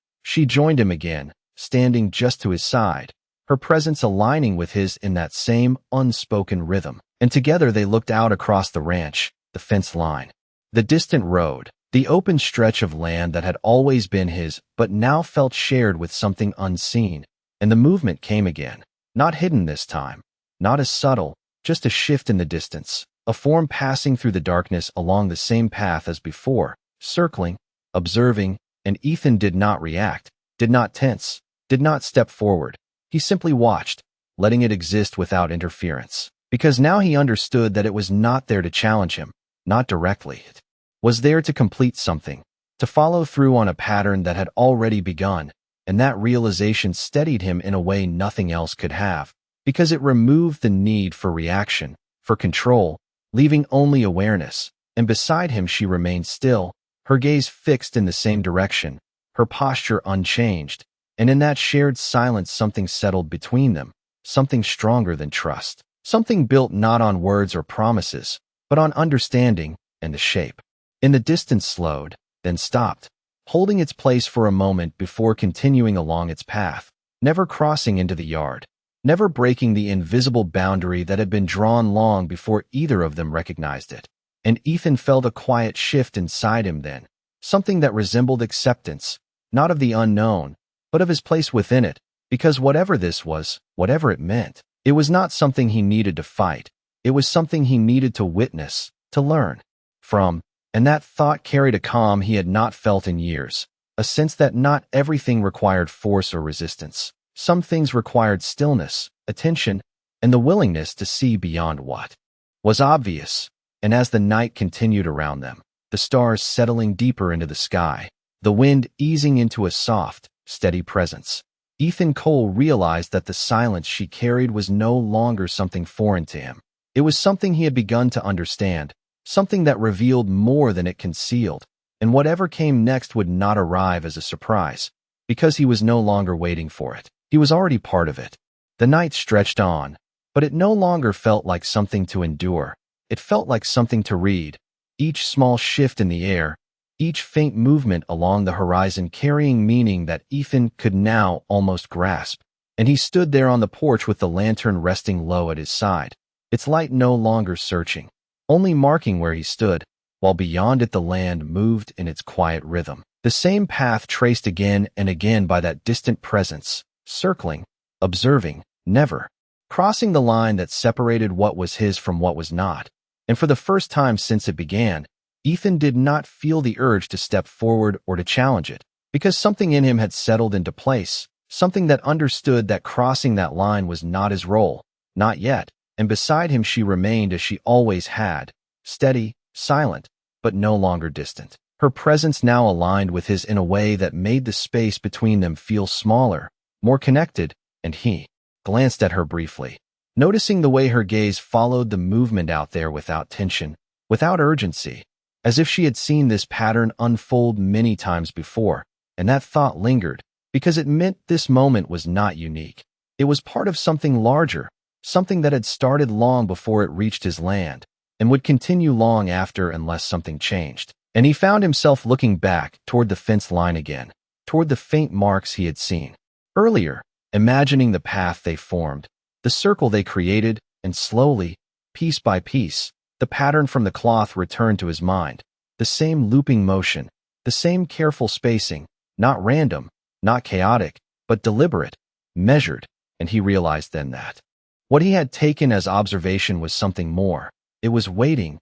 Speaker 1: she joined him again, standing just to his side, her presence aligning with his in that same unspoken rhythm. And together they looked out across the ranch, the fence line, the distant road, the open stretch of land that had always been his but now felt shared with something unseen. And the movement came again, not hidden this time, not as subtle, just a shift in the distance, a form passing through the darkness along the same path as before, circling, observing. And Ethan did not react, did not tense, did not step forward. He simply watched, letting it exist without interference, because now he understood that it was not there to challenge him, not directly. It was there to complete something, to follow through on a pattern that had already begun. And that realization steadied him in a way nothing else could have, because it removed the need for reaction, for control, leaving only awareness. And beside him she remained still, her gaze fixed in the same direction, her posture unchanged. And in that shared silence something settled between them, something stronger than trust, something built not on words or promises, but on understanding. And the shape in the distance slowed, then stopped, holding its place for a moment before continuing along its path, never crossing into the yard, never breaking the invisible boundary that had been drawn long before either of them recognized it. And Ethan felt a quiet shift inside him then, something that resembled acceptance, not of the unknown, but of his place within it, because whatever this was, whatever it meant, it was not something he needed to fight. It was something he needed to witness, to learn from, and that thought carried a calm he had not felt in years, a sense that not everything required force or resistance. Some things required stillness, attention, and the willingness to see beyond what was obvious. And as the night continued around them, the stars settling deeper into the sky, the wind easing into a soft, steady presence, Ethan Cole realized that the silence she carried was no longer something foreign to him. It was something he had begun to understand, something that revealed more than it concealed, and whatever came next would not arrive as a surprise, because he was no longer waiting for it. He was already part of it. The night stretched on, but it no longer felt like something to endure. It felt like something to read, each small shift in the air, each faint movement along the horizon carrying meaning that Ethan could now almost grasp. And he stood there on the porch with the lantern resting low at his side, its light no longer searching, only marking where he stood, while beyond it the land moved in its quiet rhythm. The same path traced again and again by that distant presence, circling, observing, never crossing the line that separated what was his from what was not. And for the first time since it began, Ethan did not feel the urge to step forward or to challenge it, because something in him had settled into place, something that understood that crossing that line was not his role, not yet, and beside him she remained as she always had, steady, silent, but no longer distant. Her presence now aligned with his in a way that made the space between them feel smaller, more connected, and he glanced at her briefly, noticing the way her gaze followed the movement out there without tension, without urgency, as if she had seen this pattern unfold many times before, and that thought lingered, because it meant this moment was not unique. It was part of something larger, something that had started long before it reached his land, and would continue long after unless something changed. And he found himself looking back toward the fence line again, toward the faint marks he had seen earlier, imagining the path they formed, the circle they created, and slowly, piece by piece, the pattern from the cloth returned to his mind, the same looping motion, the same careful spacing, not random, not chaotic, but deliberate, measured, and he realized then that what he had taken as observation was something more. It was waiting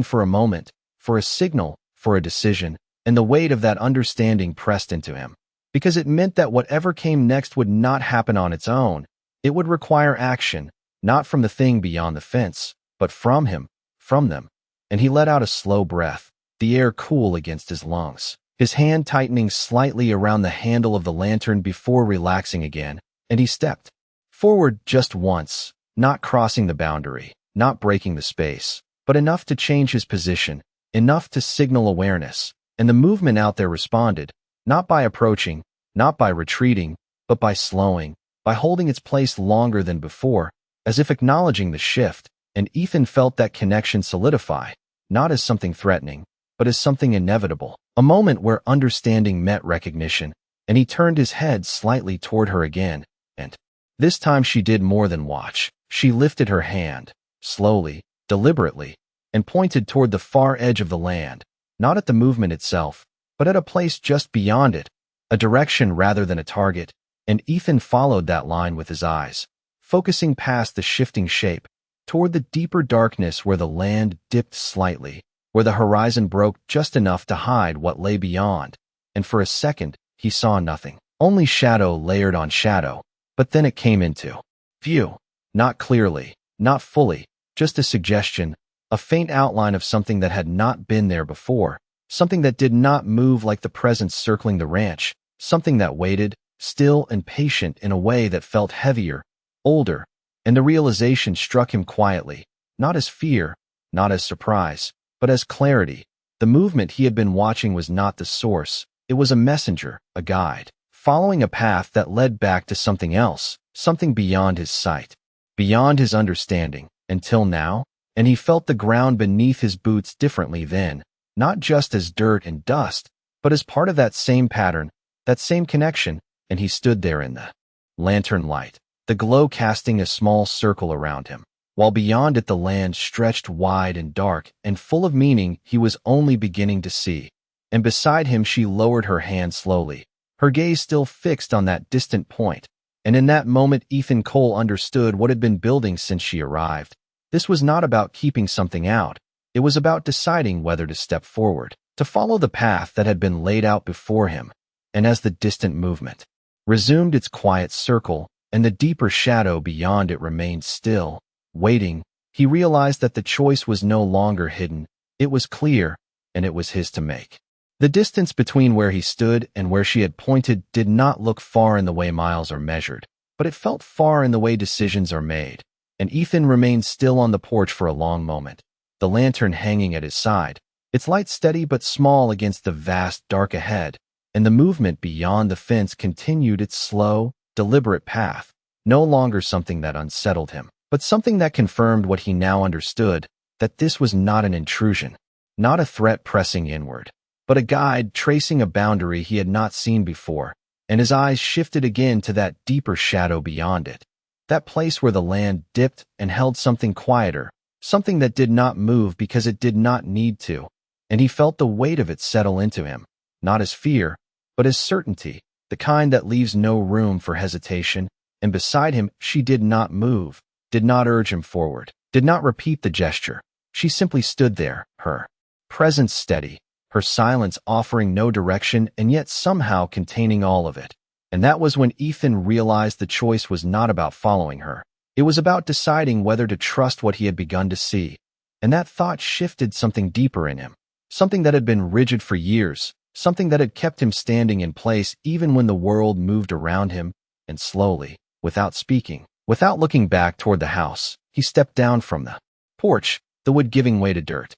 Speaker 1: for a moment, for a signal, for a decision, and the weight of that understanding pressed into him, because it meant that whatever came next would not happen on its own. It would require action, not from the thing beyond the fence, but from him, from them. And he let out a slow breath, the air cool against his lungs, his hand tightening slightly around the handle of the lantern before relaxing again, and he stepped forward just once, not crossing the boundary, not breaking the space, but enough to change his position, enough to signal awareness, and the movement out there responded, not by approaching, not by retreating, but by slowing, by holding its place longer than before, as if acknowledging the shift, and Ethan felt that connection solidify, not as something threatening, but as something inevitable, a moment where understanding met recognition, and he turned his head slightly toward her again, and this time she did more than watch. She lifted her hand, slowly, deliberately, and pointed toward the far edge of the land, not at the movement itself, but at a place just beyond it, a direction rather than a target, and Ethan followed that line with his eyes, focusing past the shifting shape, toward the deeper darkness where the land dipped slightly, where the horizon broke just enough to hide what lay beyond, and for a second he saw nothing, only shadow layered on shadow, but then it came into view, not clearly, not fully, just a suggestion, a faint outline of something that had not been there before, something that did not move like the presence circling the ranch, something that waited, still and patient in a way that felt heavier, older, and the realization struck him quietly, not as fear, not as surprise, but as clarity. The movement he had been watching was not the source, it was a messenger, a guide, following a path that led back to something else, something beyond his sight, beyond his understanding, until now, and he felt the ground beneath his boots differently then, not just as dirt and dust, but as part of that same pattern, that same connection, and he stood there in the lantern light, the glow casting a small circle around him, while beyond it the land stretched wide and dark and full of meaning he was only beginning to see. and beside him she lowered her hand slowly, her gaze still fixed on that distant point. And in that moment Ethan Cole understood what had been building since she arrived. This was not about keeping something out. It was about deciding whether to step forward, to follow the path that had been laid out before him. And as the distant movement resumed its quiet circle, and the deeper shadow beyond it remained still, waiting, he realized that the choice was no longer hidden. It was clear, and it was his to make. The distance between where he stood and where she had pointed did not look far in the way miles are measured, but it felt far in the way decisions are made. And Ethan remained still on the porch for a long moment, the lantern hanging at his side, its light steady but small against the vast dark ahead, and the movement beyond the fence continued its slow, deliberate path, no longer something that unsettled him, but something that confirmed what he now understood, that this was not an intrusion, not a threat pressing inward, but a guide tracing a boundary he had not seen before, and his eyes shifted again to that deeper shadow beyond it, that place where the land dipped and held something quieter, something that did not move because it did not need to, and he felt the weight of it settle into him, not as fear, but as certainty, the kind that leaves no room for hesitation. And beside him she did not move, did not urge him forward, did not repeat the gesture. She simply stood there, her presence steady, her silence offering no direction and yet somehow containing all of it. And that was when Ethan realized the choice was not about following her. It was about deciding whether to trust what he had begun to see. And that thought shifted something deeper in him, something that had been rigid for years, something that had kept him standing in place even when the world moved around him. And slowly, without speaking, without looking back toward the house, he stepped down from the porch, the wood giving way to dirt.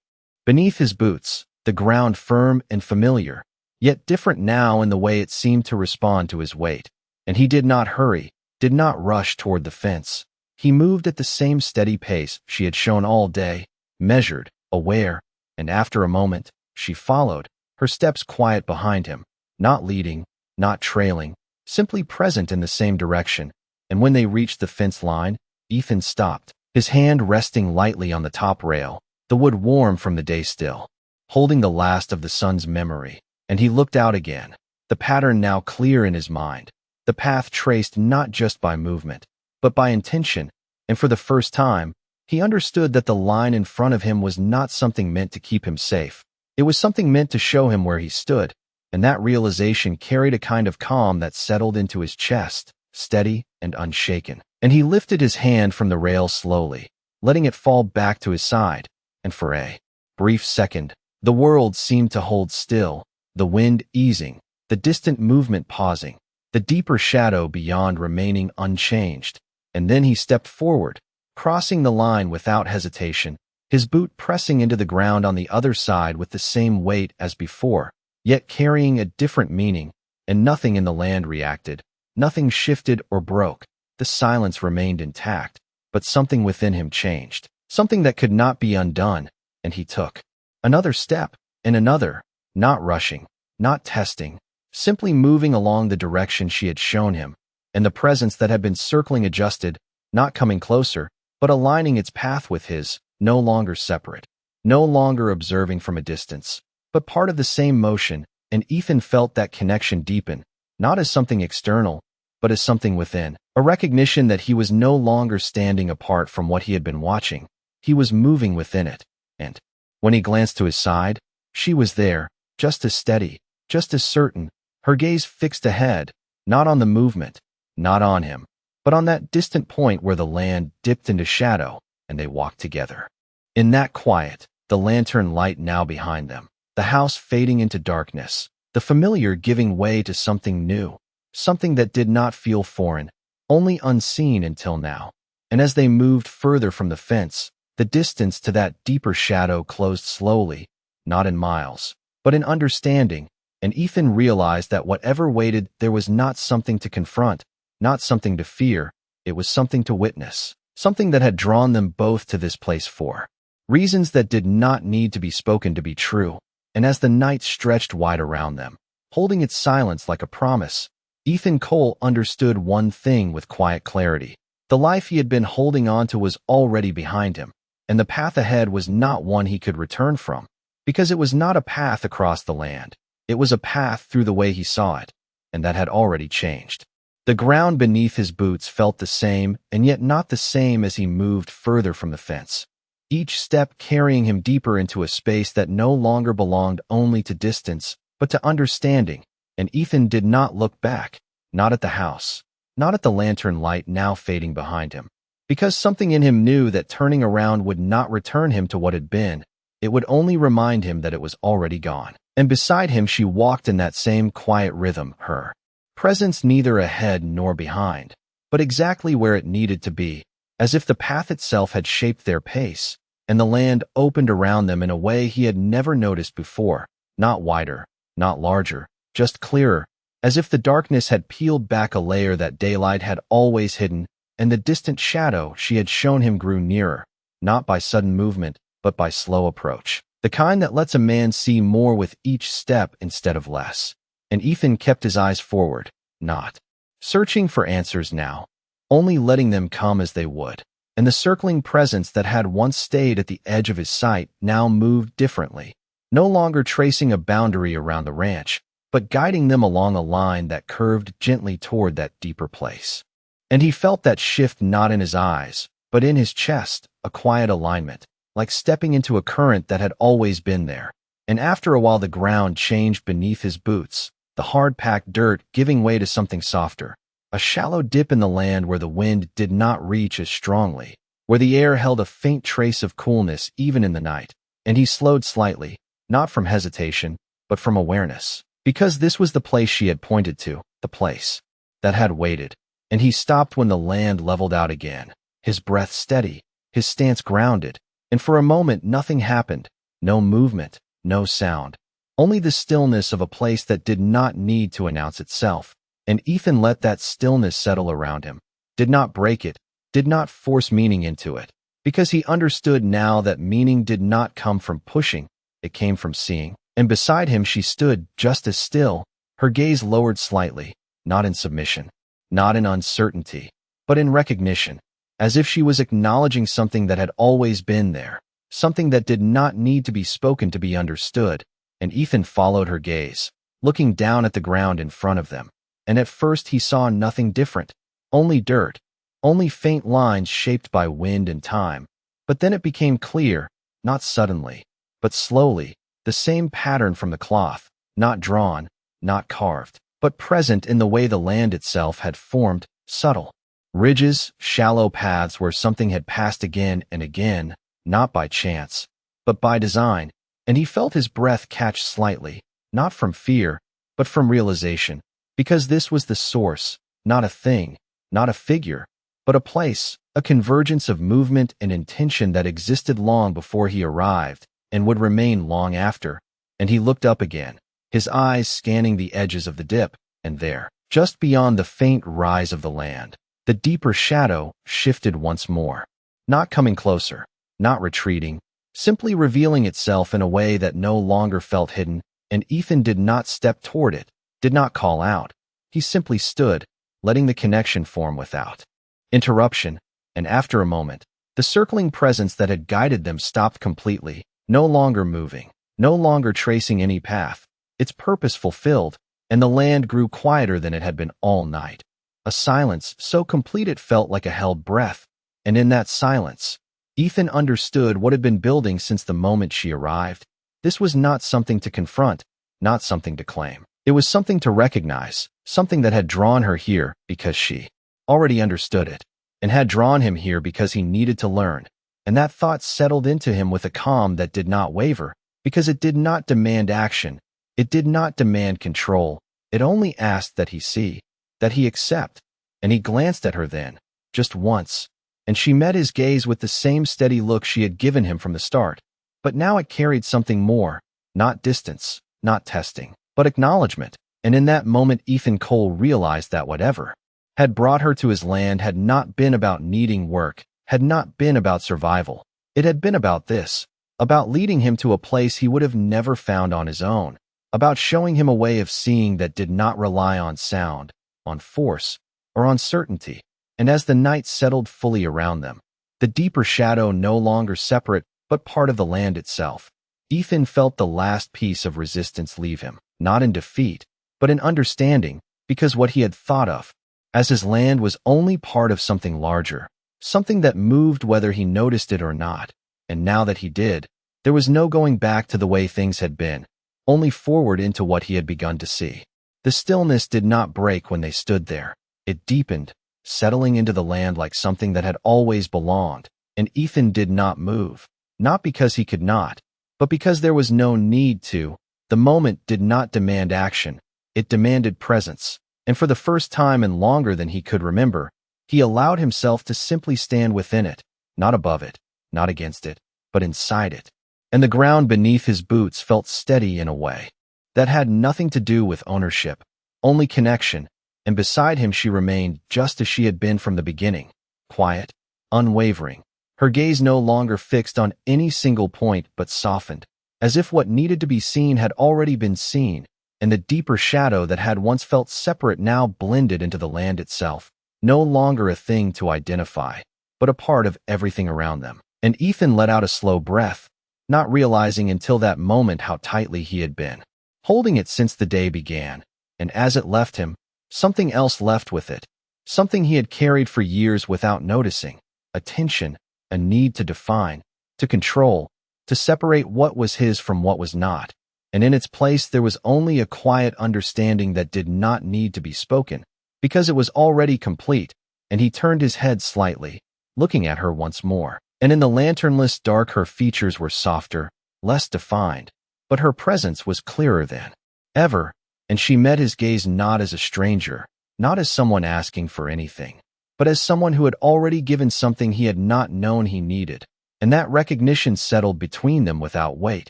Speaker 1: Beneath his boots, the ground firm and familiar, yet different now in the way it seemed to respond to his weight. And he did not hurry, did not rush toward the fence. He moved at the same steady pace she had shown all day, measured, aware, and after a moment, she followed, her steps quiet behind him, not leading, not trailing, simply present in the same direction. And when they reached the fence line, Ethan stopped, his hand resting lightly on the top rail, the wood warm from the day still, holding the last of the sun's memory. And he looked out again, the pattern now clear in his mind, the path traced not just by movement, but by intention. And for the first time, he understood that the line in front of him was not something meant to keep him safe. It was something meant to show him where he stood, and that realization carried a kind of calm that settled into his chest, steady and unshaken. And he lifted his hand from the rail slowly, letting it fall back to his side, and for a brief second, the world seemed to hold still, the wind easing, the distant movement pausing, the deeper shadow beyond remaining unchanged. And then he stepped forward, crossing the line without hesitation, his boot pressing into the ground on the other side with the same weight as before, yet carrying a different meaning. And nothing in the land reacted, nothing shifted or broke. The silence remained intact, but something within him changed, something that could not be undone. And he took another step, and another, not rushing, not testing, simply moving along the direction she had shown him. And the presence that had been circling adjusted, not coming closer, but aligning its path with his, no longer separate, no longer observing from a distance, but part of the same motion. And Ethan felt that connection deepen, not as something external, but as something within, a recognition that he was no longer standing apart from what he had been watching. He was moving within it. And when he glanced to his side, she was there, just as steady, just as certain, her gaze fixed ahead, not on the movement, not on him, but on that distant point where the land dipped into shadow, and they walked together. In that quiet, the lantern light now behind them, the house fading into darkness, the familiar giving way to something new, something that did not feel foreign, only unseen until now. And as they moved further from the fence, the distance to that deeper shadow closed slowly, not in miles, but in understanding. And Ethan realized that whatever waited, there was not something to confront, not something to fear, it was something to witness, something that had drawn them both to this place for reasons that did not need to be spoken to be true. And as the night stretched wide around them, holding its silence like a promise, Ethan Cole understood one thing with quiet clarity. The life he had been holding on to was already behind him, and the path ahead was not one he could return from, because it was not a path across the land. It was a path through the way he saw it, and that had already changed. The ground beneath his boots felt the same, and yet not the same as he moved further from the fence. Each step carrying him deeper into a space that no longer belonged only to distance, but to understanding, and Ethan did not look back, not at the house, not at the lantern light now fading behind him. Because something in him knew that turning around would not return him to what had been, it would only remind him that it was already gone. And beside him she walked in that same quiet rhythm, her presence neither ahead nor behind, but exactly where it needed to be, as if the path itself had shaped their pace, and the land opened around them in a way he had never noticed before, not wider, not larger, just clearer, as if the darkness had peeled back a layer that daylight had always hidden, and the distant shadow she had shown him grew nearer, not by sudden movement, but by slow approach, the kind that lets a man see more with each step instead of less. And Ethan kept his eyes forward, not searching for answers now, only letting them come as they would. And the circling presence that had once stayed at the edge of his sight now moved differently, no longer tracing a boundary around the ranch, but guiding them along a line that curved gently toward that deeper place. And he felt that shift not in his eyes, but in his chest, a quiet alignment, like stepping into a current that had always been there. And after a while the ground changed beneath his boots, the hard-packed dirt giving way to something softer, a shallow dip in the land where the wind did not reach as strongly, where the air held a faint trace of coolness even in the night. And he slowed slightly, not from hesitation, but from awareness, because this was the place she had pointed to, the place that had waited. And he stopped when the land leveled out again, his breath steady, his stance grounded, and for a moment nothing happened, no movement, no sound, only the stillness of a place that did not need to announce itself. And Ethan let that stillness settle around him, did not break it, did not force meaning into it, because he understood now that meaning did not come from pushing, it came from seeing. And beside him she stood just as still, her gaze lowered slightly, not in submission, not in uncertainty, but in recognition, as if she was acknowledging something that had always been there, something that did not need to be spoken to be understood. And Ethan followed her gaze, looking down at the ground in front of them. And at first he saw nothing different, only dirt, only faint lines shaped by wind and time. But then it became clear, not suddenly, but slowly, the same pattern from the cloth, not drawn, not carved, but present in the way the land itself had formed, subtle. Ridges, shallow paths where something had passed again and again, not by chance, but by design. And he felt his breath catch slightly, not from fear, but from realization, because this was the source, not a thing, not a figure, but a place, a convergence of movement and intention that existed long before he arrived, and would remain long after. And he looked up again, his eyes scanning the edges of the dip, and there, just beyond the faint rise of the land, the deeper shadow shifted once more, not coming closer, not retreating, simply revealing itself in a way that no longer felt hidden. And Ethan did not step toward it, did not call out. He simply stood, letting the connection form without interruption. And after a moment, the circling presence that had guided them stopped completely, no longer moving, no longer tracing any path, its purpose fulfilled, and the land grew quieter than it had been all night. A silence so complete it felt like a held breath. And in that silence, Ethan understood what had been building since the moment she arrived. This was not something to confront, not something to claim. It was something to recognize, something that had drawn her here because she already understood it, and had drawn him here because he needed to learn. And that thought settled into him with a calm that did not waver, because it did not demand action, it did not demand control, it only asked that he see, that he accept. And he glanced at her then, just once, and she met his gaze with the same steady look she had given him from the start. But now it carried something more, not distance, not testing, but acknowledgement. And in that moment Ethan Cole realized that whatever had brought her to his land had not been about needing work, had not been about survival. It had been about this, about leading him to a place he would have never found on his own, about showing him a way of seeing that did not rely on sound, on force, or on certainty. And as the night settled fully around them, the deeper shadow no longer separate but part of the land itself, Ethan felt the last piece of resistance leave him. not in defeat, but in understanding, because what he had thought of as his land was only part of something larger, something that moved whether he noticed it or not. And now that he did, there was no going back to the way things had been, only forward into what he had begun to see. The stillness did not break when they stood there. It deepened, settling into the land like something that had always belonged, and Ethan did not move, not because he could not, but because there was no need to. The moment did not demand action, it demanded presence, and for the first time and longer than he could remember, he allowed himself to simply stand within it, not above it, not against it, but inside it. And the ground beneath his boots felt steady in a way that had nothing to do with ownership, only connection, and beside him she remained just as she had been from the beginning, quiet, unwavering, her gaze no longer fixed on any single point but softened, as if what needed to be seen had already been seen, and the deeper shadow that had once felt separate now blended into the land itself, no longer a thing to identify, but a part of everything around them. And Ethan let out a slow breath, not realizing until that moment how tightly he had been holding it since the day began, and as it left him, something else left with it, something he had carried for years without noticing, a tension, a need to define, to control, to separate what was his from what was not, and in its place there was only a quiet understanding that did not need to be spoken, because it was already complete, and he turned his head slightly, looking at her once more. And in the lanternless dark her features were softer, less defined, but her presence was clearer than ever, and she met his gaze not as a stranger, not as someone asking for anything, but as someone who had already given something he had not known he needed, and that recognition settled between them without weight,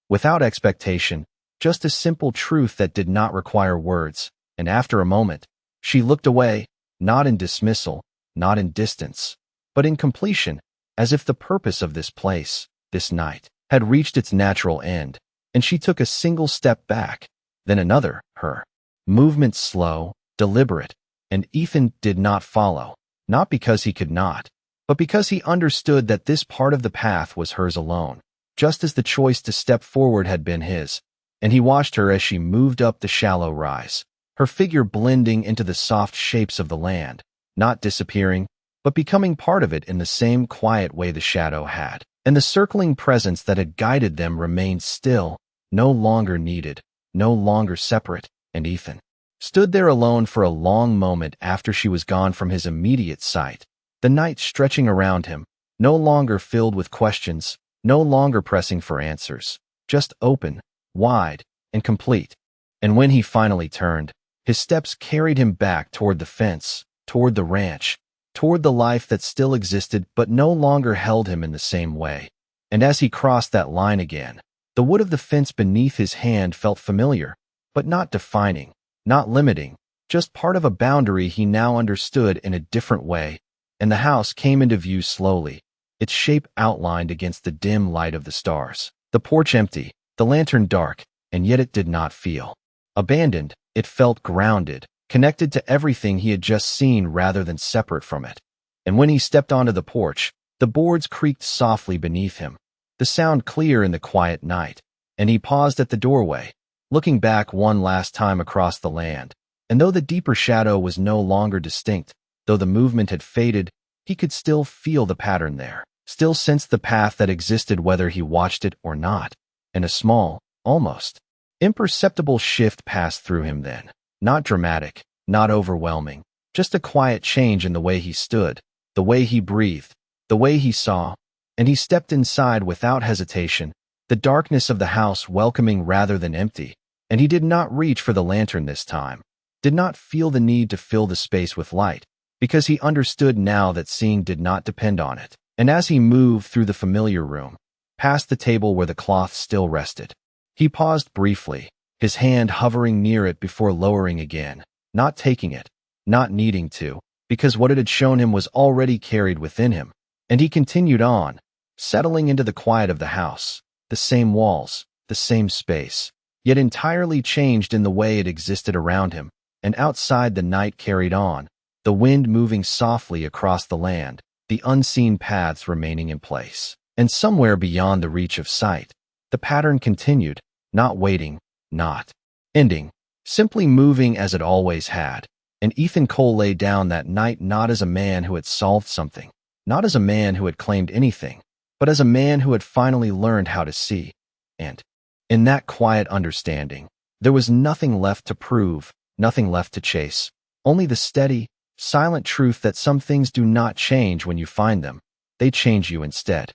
Speaker 1: without expectation, just a simple truth that did not require words, and after a moment, she looked away, not in dismissal, not in distance, but in completion, as if the purpose of this place, this night, had reached its natural end, and she took a single step back, then another, her movement slow, deliberate, and Ethan did not follow, not because he could not, but because he understood that this part of the path was hers alone, just as the choice to step forward had been his, and he watched her as she moved up the shallow rise, her figure blending into the soft shapes of the land, not disappearing, but becoming part of it in the same quiet way the shadow had, and the circling presence that had guided them remained still, no longer needed, no longer separate, and Ethan stood there alone for a long moment after she was gone from his immediate sight, the night stretching around him, no longer filled with questions, no longer pressing for answers, just open, wide, and complete. And when he finally turned, his steps carried him back toward the fence, toward the ranch, toward the life that still existed but no longer held him in the same way. And as he crossed that line again, the wood of the fence beneath his hand felt familiar, but not defining, not limiting, just part of a boundary he now understood in a different way, and the house came into view slowly, its shape outlined against the dim light of the stars, the porch empty, the lantern dark, and yet it did not feel abandoned. It felt grounded, connected to everything he had just seen rather than separate from it. And when he stepped onto the porch, the boards creaked softly beneath him, the sound clear in the quiet night, and he paused at the doorway, looking back one last time across the land, and though the deeper shadow was no longer distinct, though the movement had faded, he could still feel the pattern there, still sense the path that existed whether he watched it or not, and a small, almost imperceptible shift passed through him then. Not dramatic, not overwhelming, just a quiet change in the way he stood, the way he breathed, the way he saw, and he stepped inside without hesitation, the darkness of the house welcoming rather than empty, and he did not reach for the lantern this time, did not feel the need to fill the space with light, because he understood now that seeing did not depend on it. And as he moved through the familiar room, past the table where the cloth still rested, he paused briefly, his hand hovering near it before lowering again, not taking it, not needing to, because what it had shown him was already carried within him, and he continued on, settling into the quiet of the house, the same walls, the same space, yet entirely changed in the way it existed around him, and outside the night carried on, the wind moving softly across the land, the unseen paths remaining in place. And somewhere beyond the reach of sight, the pattern continued, not waiting, not Ending, simply moving as it always had. And Ethan Cole lay down that night not as a man who had solved something, not as a man who had claimed anything, but as a man who had finally learned how to see. And in that quiet understanding, there was nothing left to prove, nothing left to chase, only the steady, silent truth that some things do not change when you find them, they change you instead.